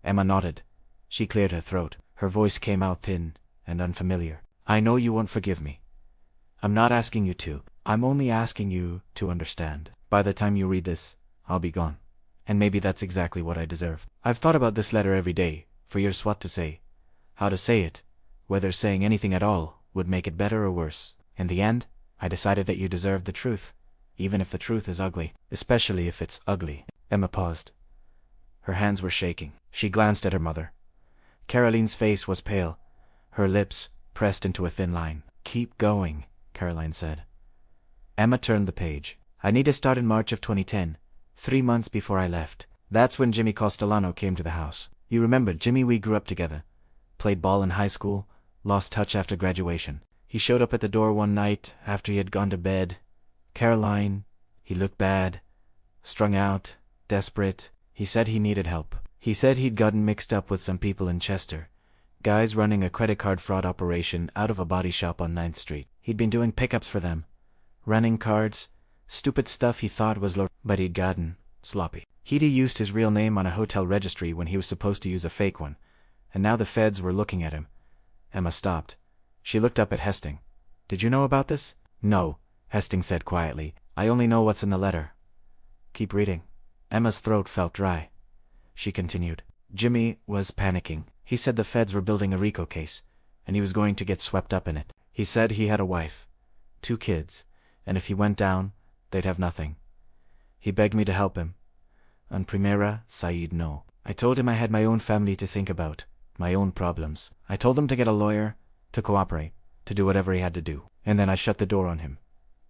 Emma nodded. She cleared her throat. Her voice came out thin and unfamiliar. I know you won't forgive me. I'm not asking you to. I'm only asking you to understand. By the time you read this, I'll be gone. And maybe that's exactly what I deserve. I've thought about this letter every day, for years, what to say, how to say it, whether saying anything at all would make it better or worse. In the end, I decided that you deserve the truth, even if the truth is ugly, especially if it's ugly. Emma paused. Her hands were shaking. She glanced at her mother. Caroline's face was pale, her lips pressed into a thin line. Keep going, Caroline said. Emma turned the page. I need to start in March of 2010, 3 months before I left. That's when Jimmy Castellano came to the house. You remember Jimmy? We grew up together. Played ball in high school, lost touch after graduation. He showed up at the door one night after he had gone to bed. Caroline, he looked bad, strung out, desperate. He said he needed help. He said he'd gotten mixed up with some people in Chester, guys running a credit card fraud operation out of a body shop on 9th Street. He'd been doing pickups for them, running cards, stupid stuff he thought was but he'd gotten sloppy. He'd used his real name on a hotel registry when he was supposed to use a fake one, and now the feds were looking at him. Emma stopped. She looked up at Hastings. Did you know about this? No, Hastings said quietly. I only know what's in the letter. Keep reading. Emma's throat felt dry. She continued. Jimmy was panicking. He said the feds were building a RICO case, and he was going to get swept up in it. He said he had a wife, 2 kids, and if he went down, they'd have nothing. He begged me to help him. En primera, Saeed, no. I told him I had my own family to think about, my own problems. I told him to get a lawyer, to cooperate, to do whatever he had to do. And then I shut the door on him.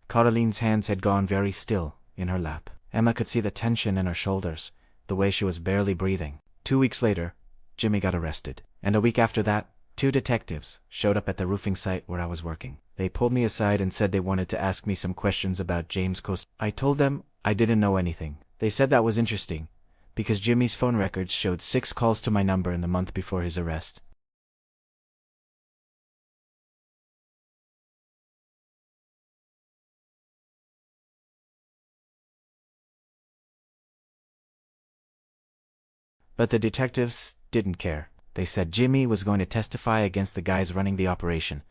Caroline's hands had gone very still in her lap. Emma could see the tension in her shoulders, the way she was barely breathing. 2 weeks later, Jimmy got arrested. And a week after that, 2 detectives showed up at the roofing site where I was working. They pulled me aside and said they wanted to ask me some questions about James Coast. I told them I didn't know anything. They said that was interesting, because Jimmy's phone records showed 6 calls to my number in the month before his arrest. But the detectives didn't care. They said Jimmy was going to testify against the guys running the operation,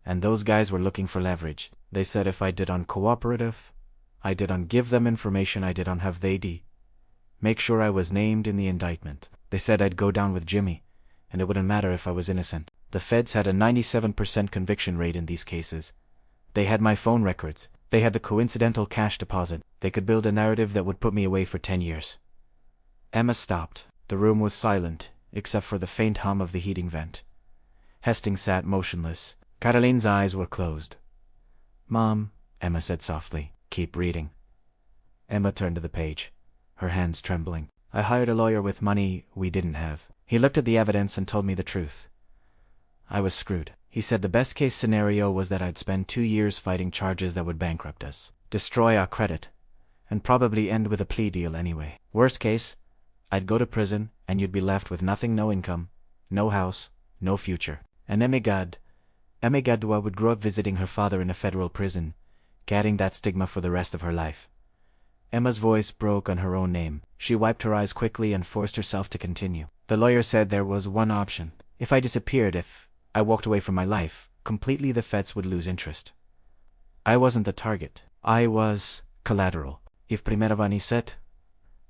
and those guys were looking for leverage. They said if I did uncooperative, I did on give them information I did on have they make sure I was named in the indictment. They said I'd go down with Jimmy, and it wouldn't matter if I was innocent. The feds had a 97% conviction rate in these cases. They had my phone records. They had the coincidental cash deposit. They could build a narrative that would put me away for 10 years. Emma stopped. The room was silent, except for the faint hum of the heating vent. Hastings sat motionless. Caroline's eyes were closed. Mom, Emma said softly, keep reading. Emma turned to the page, her hands trembling. I hired a lawyer with money we didn't have. He looked at the evidence and told me the truth. I was screwed. He said the best case scenario was that I'd spend 2 years fighting charges that would bankrupt us, destroy our credit, and probably end with a plea deal anyway. Worst case, I'd go to prison, and you'd be left with nothing, no income, no house, no future. And Emma Gadwa would grow up visiting her father in a federal prison, carrying that stigma for the rest of her life. Emma's voice broke on her own name. She wiped her eyes quickly and forced herself to continue. The lawyer said there was one option. If I disappeared, if I walked away from my life, completely, the feds would lose interest. I wasn't the target. I was collateral. If Primera Vanisset,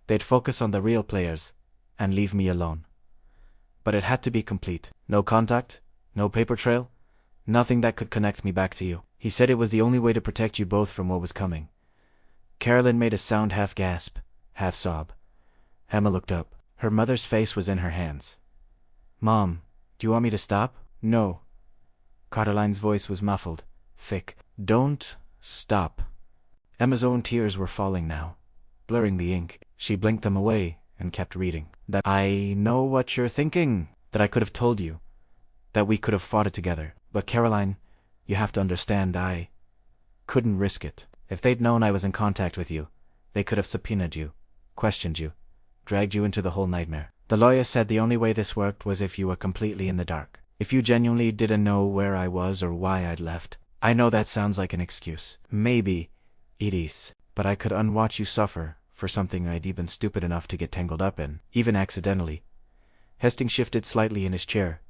they'd focus on the real players and leave me alone. But it had to be complete. No contact, no paper trail, nothing that could connect me back to you. He said it was the only way to protect you both from what was coming. Carolyn made a sound, half gasp, half sob. Emma looked up. Her mother's face was in her hands. Mom, do you want me to stop? No. Caroline's voice was muffled, thick. Don't stop. Emma's own tears were falling now, blurring the ink. She blinked them away and kept reading. That I know what you're thinking, that I could have told you, that we could have fought it together. But Caroline, you have to understand, I couldn't risk it. If they'd known I was in contact with you, they could have subpoenaed you, questioned you, dragged you into the whole nightmare. The lawyer said the only way this worked was if you were completely in the dark. If you genuinely didn't know where I was or why I'd left. I know that sounds like an excuse. Maybe it is. But I could unwatch you suffer for something I'd been stupid enough to get tangled up in, even accidentally. Hastings shifted slightly in his chair.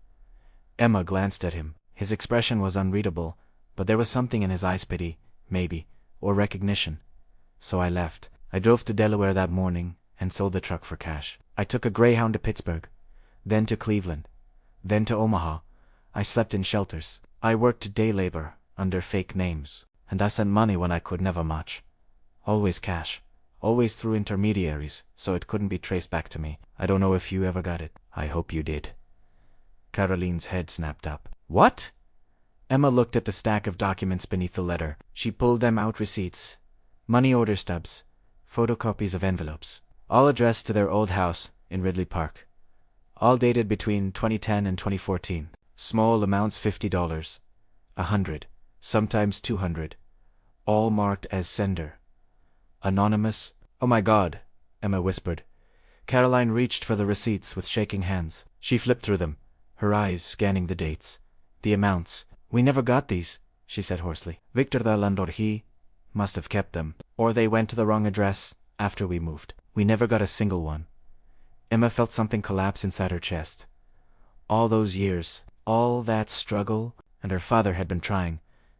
Emma glanced at him. His expression was unreadable, but there was something in his eyes, pity, maybe, or recognition. So I left. I drove to Delaware that morning and sold the truck for cash. I took a Greyhound to Pittsburgh, then to Cleveland, then to Omaha. I slept in shelters. I worked day labor under fake names, and I sent money when I could, never much. Always cash, always through intermediaries, so it couldn't be traced back to me. I don't know if you ever got it. I hope you did. Caroline's head snapped up. What? Emma looked at the stack of documents beneath the letter. She pulled them out, receipts, money order stubs, photocopies of envelopes, all addressed to their old house in Ridley Park. All dated between 2010 and 2014. Small amounts, $50, $100, sometimes $200. All marked as sender. Anonymous. Oh my God, Emma whispered. Caroline reached for the receipts with shaking hands. She flipped through them, her eyes scanning the dates, the amounts. We never got these, she said hoarsely. Victor the landlord, he must have kept them, or they went to the wrong address after we moved. We never got a single one. Emma felt something collapse inside her chest. All those years, all that struggle, and her father had been trying,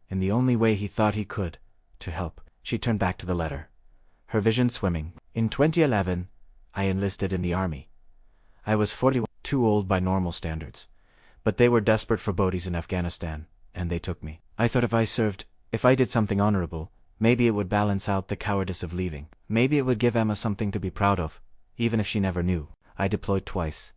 in the only way he thought he could, to help. She turned back to the letter, her vision swimming. In 2011, I enlisted in the army. I was 41, too old by normal standards, but they were desperate for bodies in Afghanistan, and they took me. I thought if I did something honorable, maybe it would balance out the cowardice of leaving. Maybe it would give Emma something to be proud of, even if she never knew. I deployed twice.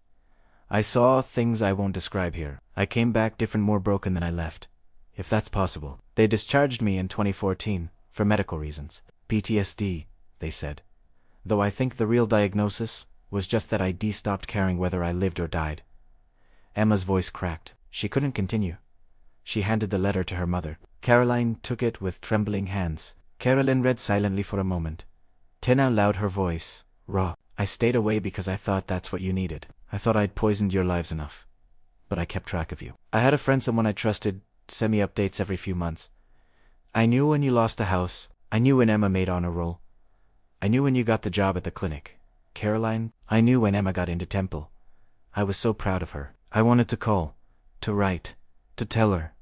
I saw things I won't describe here. I came back different, more broken than I left, if that's possible. They discharged me in 2014, for medical reasons. PTSD, they said. Though I think the real diagnosis was just that I stopped caring whether I lived or died. Emma's voice cracked. She couldn't continue. She handed the letter to her mother. Caroline took it with trembling hands. Carolyn read silently for a moment. Then out loud, her voice raw. I stayed away because I thought that's what you needed. I thought I'd poisoned your lives enough. But I kept track of you. I had a friend, someone I trusted, send me updates every few months. I knew when you lost the house. I knew when Emma made honor roll. I knew when you got the job at the clinic. Caroline, I knew when Emma got into Temple. I was so proud of her. I wanted to call, to write, to tell her.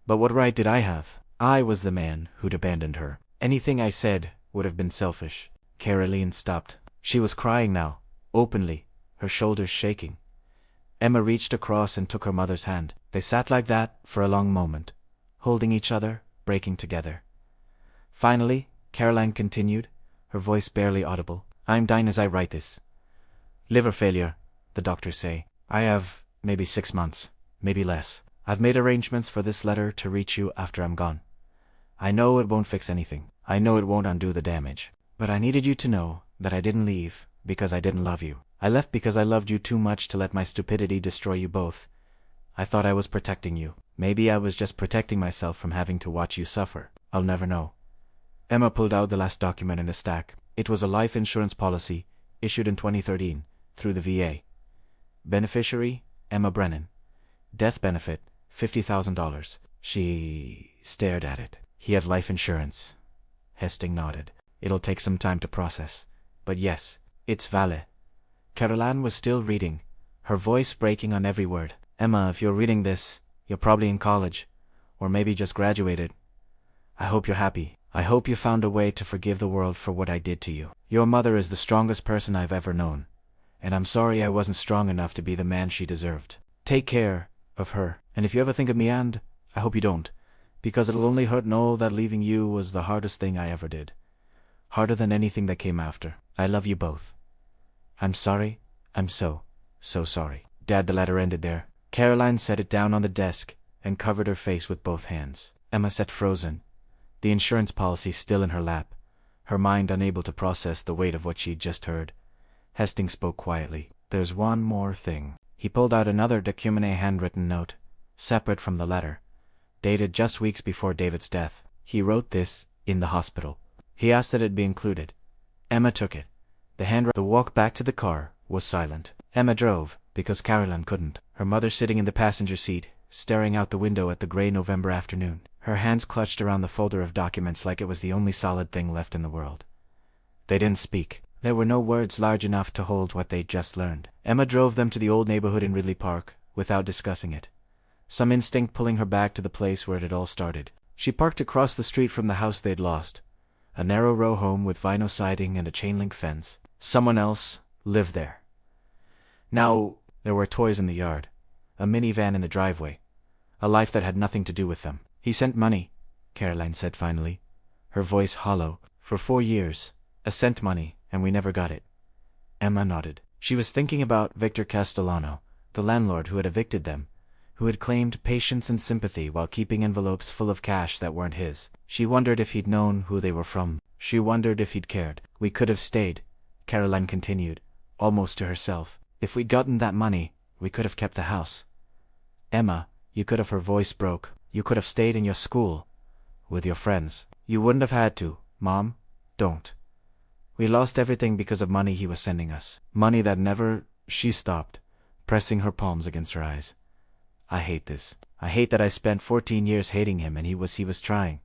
But what right did I have? I was the man who'd abandoned her. Anything I said would have been selfish. Caroline stopped. She was crying now, openly, her shoulders shaking. Emma reached across and took her mother's hand. They sat like that for a long moment, holding each other, breaking together. Finally, Caroline continued, her voice barely audible. I'm dying as I write this. Liver failure, the doctors say. I have maybe 6 months, maybe less. I've made arrangements for this letter to reach you after I'm gone. I know it won't fix anything. I know it won't undo the damage. But I needed you to know that I didn't leave because I didn't love you. I left because I loved you too much to let my stupidity destroy you both. I thought I was protecting you. Maybe I was just protecting myself from having to watch you suffer. I'll never know. Emma pulled out the last document in a stack. It was a life insurance policy, issued in 2013, through the VA. Beneficiary, Emma Brennan. Death benefit, $50,000. She stared at it. He had life insurance. Hesting nodded. It'll take some time to process. But yes, it's valid. Caroline was still reading, her voice breaking on every word. Emma, if you're reading this, you're probably in college, or maybe just graduated. I hope you're happy. I hope you found a way to forgive the world for what I did to you. Your mother is the strongest person I've ever known, and I'm sorry I wasn't strong enough to be the man she deserved. Take care of her, and if you ever think of me, and I hope you don't, because it'll only hurt know that leaving you was the hardest thing I ever did. Harder than anything that came after. I love you both. I'm sorry. I'm so sorry. Dad, the letter ended there. Caroline set it down on the desk and covered her face with both hands. Emma sat frozen, the insurance policy still in her lap, her mind unable to process the weight of what she'd just heard. Hastings spoke quietly. There's one more thing. He pulled out another document, a handwritten note, separate from the letter, dated just weeks before David's death. He wrote this in the hospital. He asked that it be included. Emma took it. The walk back to the car was silent. Emma drove, because Caroline couldn't. Her mother sitting in the passenger seat, staring out the window at the gray November afternoon. Her hands clutched around the folder of documents like it was the only solid thing left in the world. They didn't speak. There were no words large enough to hold what they'd just learned. Emma drove them to the old neighborhood in Ridley Park, without discussing it. Some instinct pulling her back to the place where it had all started. She parked across the street from the house they'd lost. A narrow row home with vinyl siding and a chain-link fence. Someone else lived there. Now, there were toys in the yard, a minivan in the driveway, a life that had nothing to do with them. He sent money, Caroline said finally, her voice hollow. For 4 years, sent money, and we never got it. Emma nodded. She was thinking about Victor Castellano, the landlord who had evicted them, who had claimed patience and sympathy while keeping envelopes full of cash that weren't his. She wondered if he'd known who they were from. She wondered if he'd cared. We could have stayed, Caroline continued, almost to herself. If we'd gotten that money, we could have kept the house. Emma, you could have. Her voice broke. You could have stayed in your school, with your friends. You wouldn't have had to. Mom, don't. We lost everything because of money he was sending us. Money that never... She stopped, pressing her palms against her eyes. I hate this. I hate that I spent 14 years hating him and he was trying.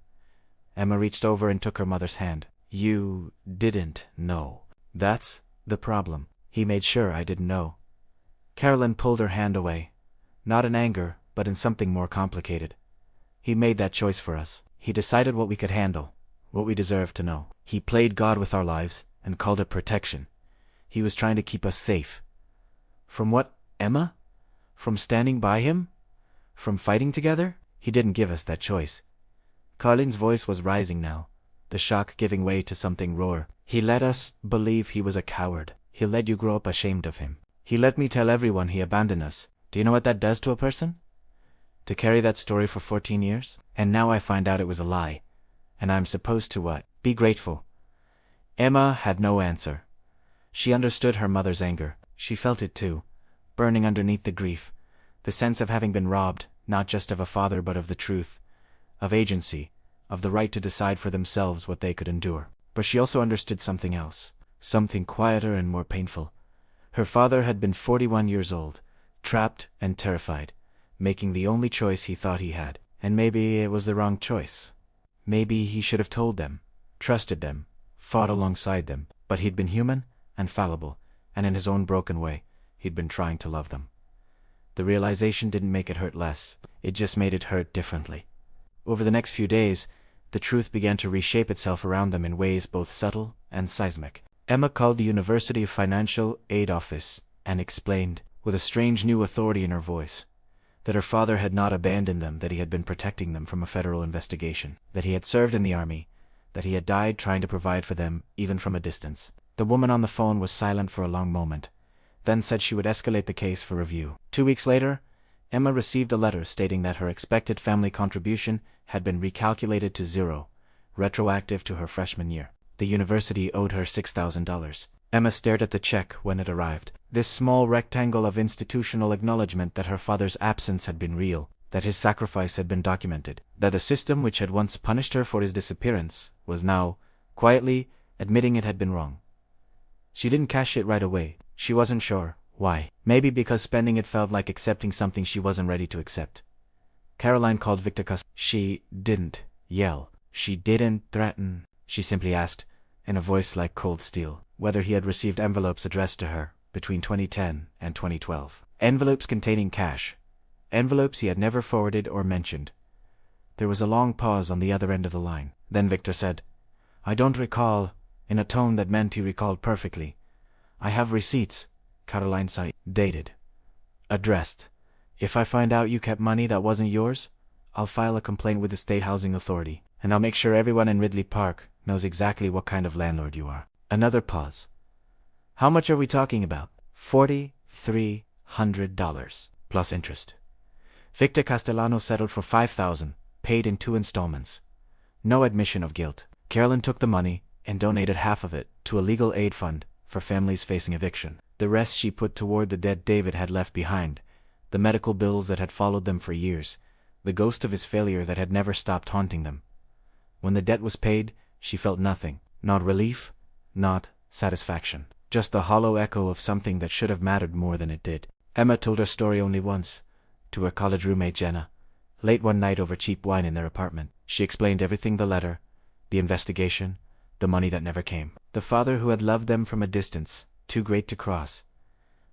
Emma reached over and took her mother's hand. You didn't know. That's the problem. He made sure I didn't know. Caroline pulled her hand away. Not in anger, but in something more complicated. He made that choice for us. He decided what we could handle, what we deserved to know. He played God with our lives and called it protection. He was trying to keep us safe. From what, Emma? From standing by him? From fighting together? He didn't give us that choice. Carlene's voice was rising now, the shock giving way to something raw. He let us believe he was a coward. He let you grow up ashamed of him. He let me tell everyone he abandoned us. Do you know what that does to a person? To carry that story for 14 years? And now I find out it was a lie. And I'm supposed to what? Be grateful. Emma had no answer. She understood her mother's anger. She felt it too, burning underneath the grief, the sense of having been robbed, not just of a father but of the truth, of agency, of the right to decide for themselves what they could endure. But she also understood something else, something quieter and more painful. Her father had been 41 years old, trapped and terrified, making the only choice he thought he had. And maybe it was the wrong choice. Maybe he should have told them, trusted them, fought alongside them, but he'd been human and fallible, and in his own broken way, he'd been trying to love them. The realization didn't make it hurt less, it just made it hurt differently. Over the next few days, the truth began to reshape itself around them in ways both subtle and seismic. Emma called the University Financial Aid Office and explained, with a strange new authority in her voice, that her father had not abandoned them, that he had been protecting them from a federal investigation, that he had served in the army, that he had died trying to provide for them, even from a distance. The woman on the phone was silent for a long moment, then said she would escalate the case for review. 2 weeks later, Emma received a letter stating that her expected family contribution had been recalculated to 0, retroactive to her freshman year. The university owed her $6,000. Emma stared at the check when it arrived. This small rectangle of institutional acknowledgement that her father's absence had been real, that his sacrifice had been documented, that the system which had once punished her for his disappearance was now, quietly admitting it had been wrong. She didn't cash it right away. She wasn't sure why. Maybe because spending it felt like accepting something she wasn't ready to accept. Caroline called Victor cuss. She didn't yell. She didn't threaten. She simply asked, in a voice like cold steel, whether he had received envelopes addressed to her between 2010 and 2012. Envelopes containing cash. Envelopes he had never forwarded or mentioned. There was a long pause on the other end of the line. Then Victor said, "I don't recall," in a tone that meant he recalled perfectly. "I have receipts." Caroline sighed. "Dated. Addressed. If I find out you kept money that wasn't yours, I'll file a complaint with the State Housing Authority, and I'll make sure everyone in Ridley Park knows exactly what kind of landlord you are." Another pause. "How much are we talking about?" $4,300 plus interest. Victor Castellano settled for $5,000, paid in 2 installments. No admission of guilt. Carolyn took the money and donated half of it to a legal aid fund for families facing eviction. The rest she put toward the debt David had left behind, the medical bills that had followed them for years, the ghost of his failure that had never stopped haunting them. When the debt was paid, she felt nothing. Not relief, not satisfaction. Just the hollow echo of something that should have mattered more than it did. Emma told her story only once, to her college roommate Jenna, late one night over cheap wine in their apartment. She explained everything: the letter, the investigation, the money that never came, the father who had loved them from a distance, too great to cross.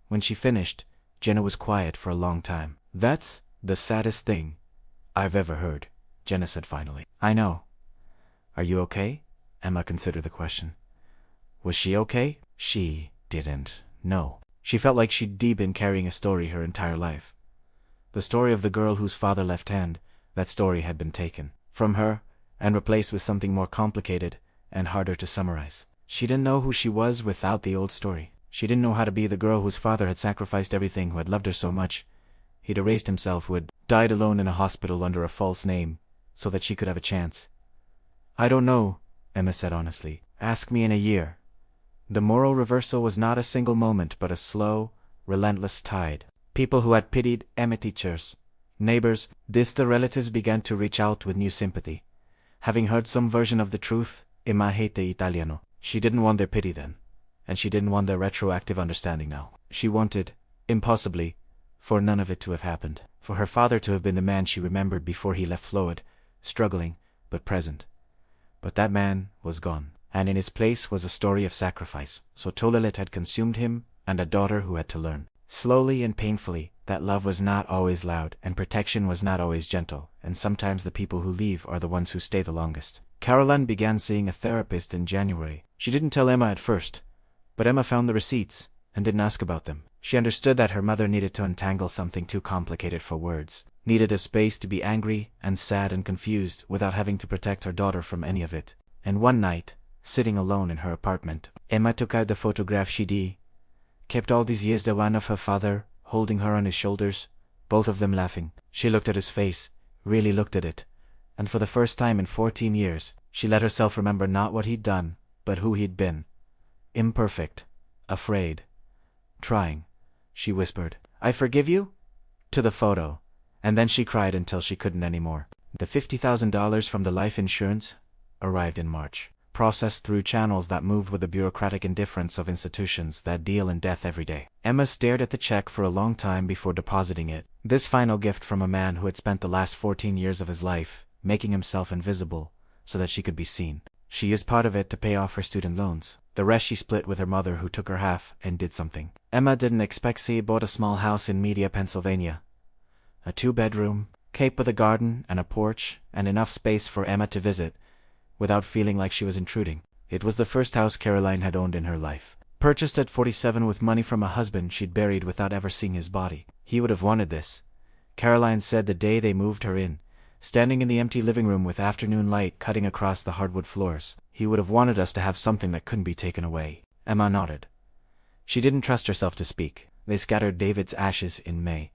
When she finished, Jenna was quiet for a long time. "That's the saddest thing I've ever heard," Jenna said finally. "I know. Are you okay?" Emma considered the question. Was she okay? She didn't know. She felt like she'd been carrying a story her entire life. The story of the girl whose father left hand. That story had been taken from her and replaced with something more complicated and harder to summarize. She didn't know who she was without the old story. She didn't know how to be the girl whose father had sacrificed everything, who had loved her so much. He'd erased himself, who had died alone in a hospital under a false name, so that she could have a chance. "I don't know," Emma said honestly. "Ask me in a year." The moral reversal was not a single moment, but a slow, relentless tide. People who had pitied Emma, teachers, neighbors, distant relatives, began to reach out with new sympathy. Having heard some version of the truth, Emma hated Italiano. She didn't want their pity then, and she didn't want their retroactive understanding now. She wanted, impossibly, for none of it to have happened. For her father to have been the man she remembered before he left Floyd, struggling, but present. But that man was gone, and in his place was a story of sacrifice. So Tolalit had consumed him, and a daughter who had to learn, slowly and painfully, that love was not always loud, and protection was not always gentle, and sometimes the people who leave are the ones who stay the longest. Caroline began seeing a therapist in January. She didn't tell Emma at first, but Emma found the receipts and didn't ask about them. She understood that her mother needed to untangle something too complicated for words, needed a space to be angry and sad and confused without having to protect her daughter from any of it. And one night, sitting alone in her apartment, Emma took out the photograph she'd kept all these years, the one of her father, holding her on his shoulders, both of them laughing. She looked at his face, really looked at it, and for the first time in 14 years, she let herself remember not what he'd done, but who he'd been. Imperfect, afraid, trying. She whispered, "I forgive you?" to the photo, and then she cried until she couldn't anymore. The $50,000 from the life insurance arrived in March, processed through channels that moved with the bureaucratic indifference of institutions that deal in death every day. Emma stared at the check for a long time before depositing it. This final gift from a man who had spent the last 14 years of his life making himself invisible so that she could be seen. She used part of it to pay off her student loans. The rest she split with her mother, who took her half and did something. Emma didn't expect. She bought a small house in Media, Pennsylvania. A 2-bedroom, cape with a garden and a porch, and enough space for Emma to visit without feeling like she was intruding. It was the first house Caroline had owned in her life. Purchased at 47 with money from a husband she'd buried without ever seeing his body. He would have wanted this, Caroline said the day they moved her in, standing in the empty living room with afternoon light cutting across the hardwood floors. He would have wanted us to have something that couldn't be taken away. Emma nodded. She didn't trust herself to speak. They scattered David's ashes in May,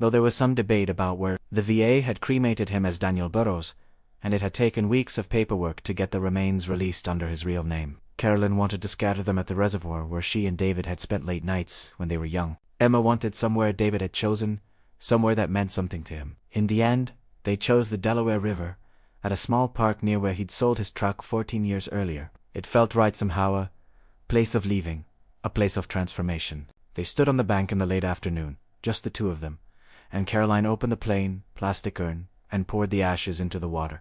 though there was some debate about where. The VA had cremated him as Daniel Burrows, and it had taken weeks of paperwork to get the remains released under his real name. Carolyn wanted to scatter them at the reservoir where she and David had spent late nights when they were young. Emma wanted somewhere David had chosen, somewhere that meant something to him. In the end, they chose the Delaware River, at a small park near where he'd sold his truck 14 years earlier. It felt right somehow, a place of leaving, a place of transformation. They stood on the bank in the late afternoon, just the two of them, and Caroline opened the plain, plastic urn and poured the ashes into the water.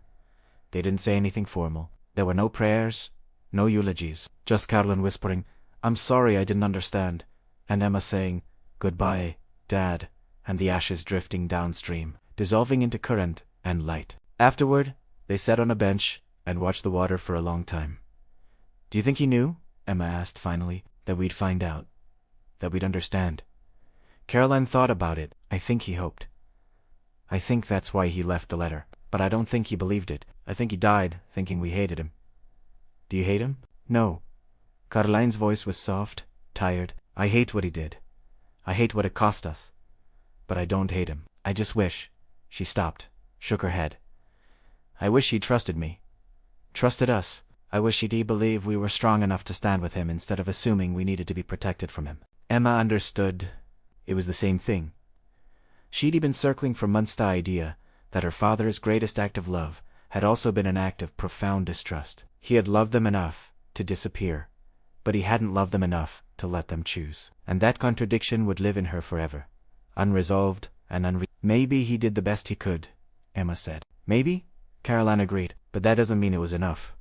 They didn't say anything formal. There were no prayers, no eulogies, just Caroline whispering, "I'm sorry I didn't understand," and Emma saying, "Goodbye, Dad," and the ashes drifting downstream, dissolving into current and light. Afterward, they sat on a bench and watched the water for a long time. "Do you think he knew?" Emma asked finally, "that we'd find out? That we'd understand?" Caroline thought about it. "I think he hoped. I think that's why he left the letter. But I don't think he believed it. I think he died, thinking we hated him." "Do you hate him?" "No." Caroline's voice was soft, tired. "I hate what he did. I hate what it cost us. But I don't hate him. I just wish—" She stopped, shook her head. "I wish he trusted me. Trusted us. I wish he'd believe we were strong enough to stand with him instead of assuming we needed to be protected from him." Emma understood. It was the same thing. She'd been circling for months the idea that her father's greatest act of love had also been an act of profound distrust. He had loved them enough to disappear, but he hadn't loved them enough to let them choose. And that contradiction would live in her forever, unresolved and "Maybe he did the best he could," Emma said. "Maybe?" Caroline agreed, "but that doesn't mean it was enough."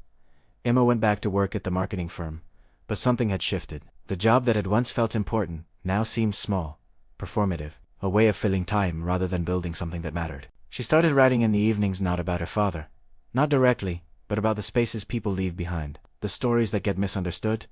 Emma went back to work at the marketing firm, but something had shifted. The job that had once felt important now seemed small, performative, a way of filling time rather than building something that mattered. She started writing in the evenings not about her father. Not directly, but about the spaces people leave behind, the stories that get misunderstood,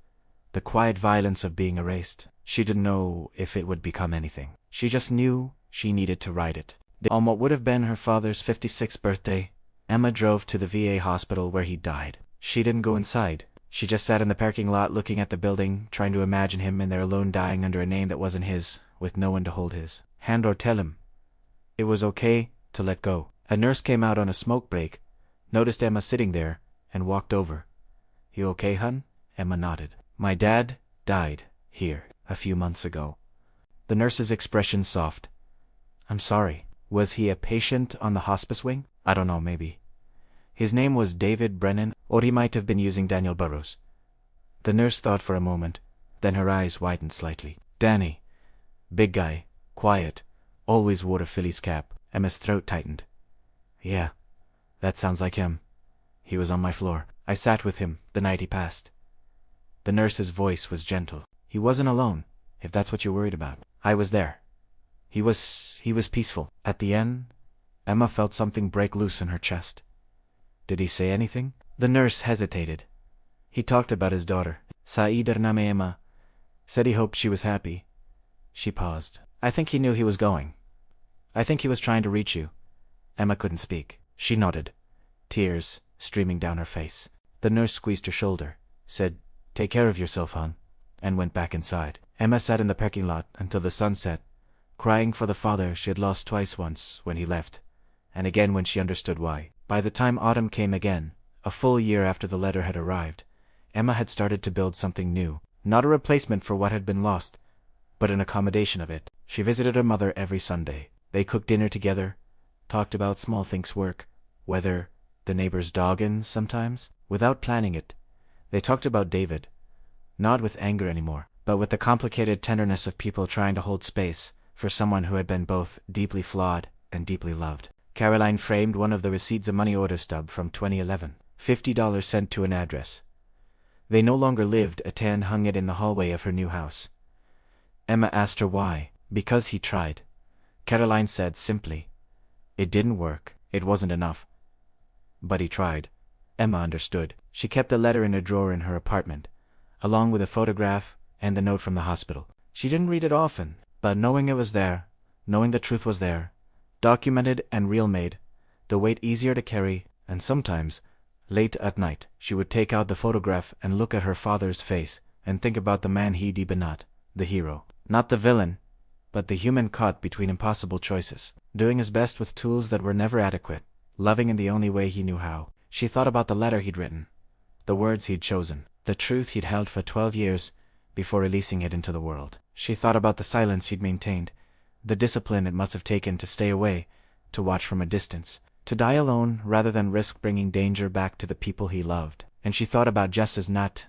the quiet violence of being erased. She didn't know if it would become anything. She just knew she needed to write it. On what would have been her father's 56th birthday, Emma drove to the VA hospital where he died. She didn't go inside. She just sat in the parking lot looking at the building, trying to imagine him in there alone dying under a name that wasn't his, with no one to hold his hand or tell him it was okay to let go. A nurse came out on a smoke break, noticed Emma sitting there, and walked over. "You okay, hun?" Emma nodded. "My dad died here a few months ago." The nurse's expression soft. "I'm sorry. Was he a patient on the hospice wing?" "I don't know, maybe. His name was David Brennan, or he might have been using Daniel Burroughs." The nurse thought for a moment, then her eyes widened slightly. "Danny. Big guy, quiet, always wore a Phillies cap." Emma's throat tightened. "Yeah, that sounds like him. He was on my floor. I sat with him the night he passed." The nurse's voice was gentle. "He wasn't alone, if that's what you're worried about. I was there. He was peaceful." At the end, Emma felt something break loose in her chest. "Did he say anything?" The nurse hesitated. "He talked about his daughter. Saeed Name Emma. Said he hoped she was happy." She paused. "I think he knew he was going. I think he was trying to reach you." Emma couldn't speak. She nodded, tears streaming down her face. The nurse squeezed her shoulder, said, "Take care of yourself, hon," and went back inside. Emma sat in the parking lot until the sun set, crying for the father she had lost twice, once when he left, and again when she understood why. By the time autumn came again, a full year after the letter had arrived, Emma had started to build something new, not a replacement for what had been lost, but an accommodation of it. She visited her mother every Sunday. They cooked dinner together, talked about small things, work, weather, the neighbor's dog, and sometimes, without planning it, they talked about David, not with anger anymore, but with the complicated tenderness of people trying to hold space for someone who had been both deeply flawed and deeply loved. Caroline framed one of the receipts, a money order stub from 2011, $50 sent to an address. They no longer lived at 10, hung it in the hallway of her new house. Emma asked her why. "Because he tried." Caroline said simply. "It didn't work. It wasn't enough. But he tried." Emma understood. She kept the letter in a drawer in her apartment, along with a photograph and the note from the hospital. She didn't read it often, but knowing it was there, knowing the truth was there, documented and real, made the weight easier to carry. And sometimes, late at night, she would take out the photograph and look at her father's face and think about the man he'd been, not the hero, not the villain, but the human caught between impossible choices, doing his best with tools that were never adequate, loving in the only way he knew how. She thought about the letter he'd written, the words he'd chosen, the truth he'd held for 12 years before releasing it into the world. She thought about the silence he'd maintained, the discipline it must have taken to stay away, to watch from a distance, to die alone rather than risk bringing danger back to the people he loved. And she thought about justice, not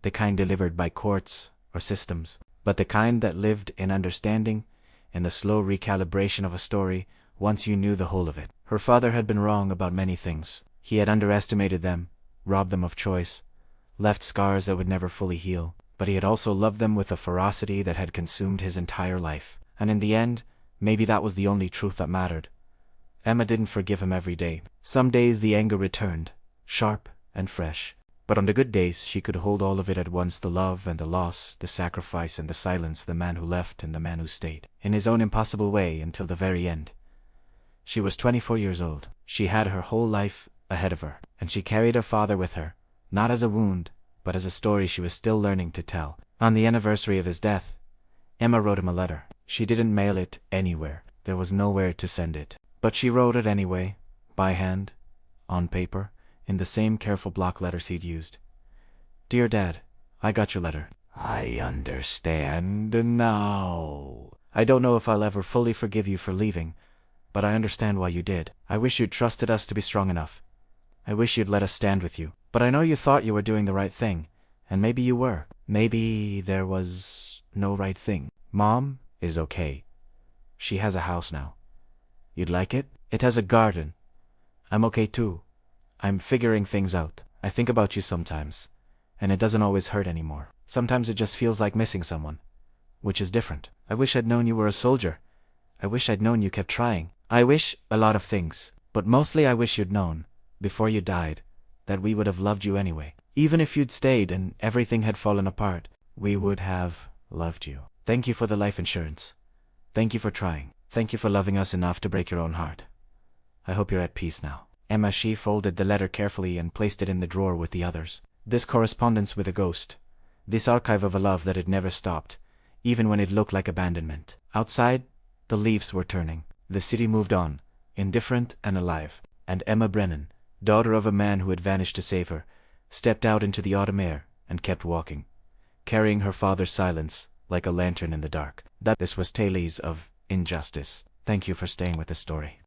the kind delivered by courts or systems, but the kind that lived in understanding, in the slow recalibration of a story once you knew the whole of it. Her father had been wrong about many things. He had underestimated them, robbed them of choice, left scars that would never fully heal, but he had also loved them with a ferocity that had consumed his entire life. And in the end, maybe that was the only truth that mattered. Emma didn't forgive him every day. Some days the anger returned, sharp and fresh. But on the good days she could hold all of it at once, the love and the loss, the sacrifice and the silence, the man who left and the man who stayed, in his own impossible way until the very end. She was 24 years old. She had her whole life ahead of her, and she carried her father with her, not as a wound, but as a story she was still learning to tell. On the anniversary of his death, Emma wrote him a letter. She didn't mail it anywhere. There was nowhere to send it. But she wrote it anyway, by hand, on paper, in the same careful block letters he'd used. Dear Dad, I got your letter. I understand now. I don't know if I'll ever fully forgive you for leaving, but I understand why you did. I wish you'd trusted us to be strong enough. I wish you'd let us stand with you. But I know you thought you were doing the right thing, and maybe you were. Maybe there was no right thing. Mom is okay. She has a house now. You'd like it? It has a garden. I'm okay too. I'm figuring things out. I think about you sometimes, and it doesn't always hurt anymore. Sometimes it just feels like missing someone, which is different. I wish I'd known you were a soldier. I wish I'd known you kept trying. I wish a lot of things, but mostly I wish you'd known, before you died, that we would have loved you anyway. Even if you'd stayed and everything had fallen apart, we would have loved you. Thank you for the life insurance. Thank you for trying. Thank you for loving us enough to break your own heart. I hope you're at peace now. Emma, she folded the letter carefully and placed it in the drawer with the others. This correspondence with a ghost. This archive of a love that had never stopped, even when it looked like abandonment. Outside, the leaves were turning. The city moved on, indifferent and alive. And Emma Brennan, daughter of a man who had vanished to save her, stepped out into the autumn air and kept walking, carrying her father's silence like a lantern in the dark. This was Tales of Injustice. Thank you for staying with the story.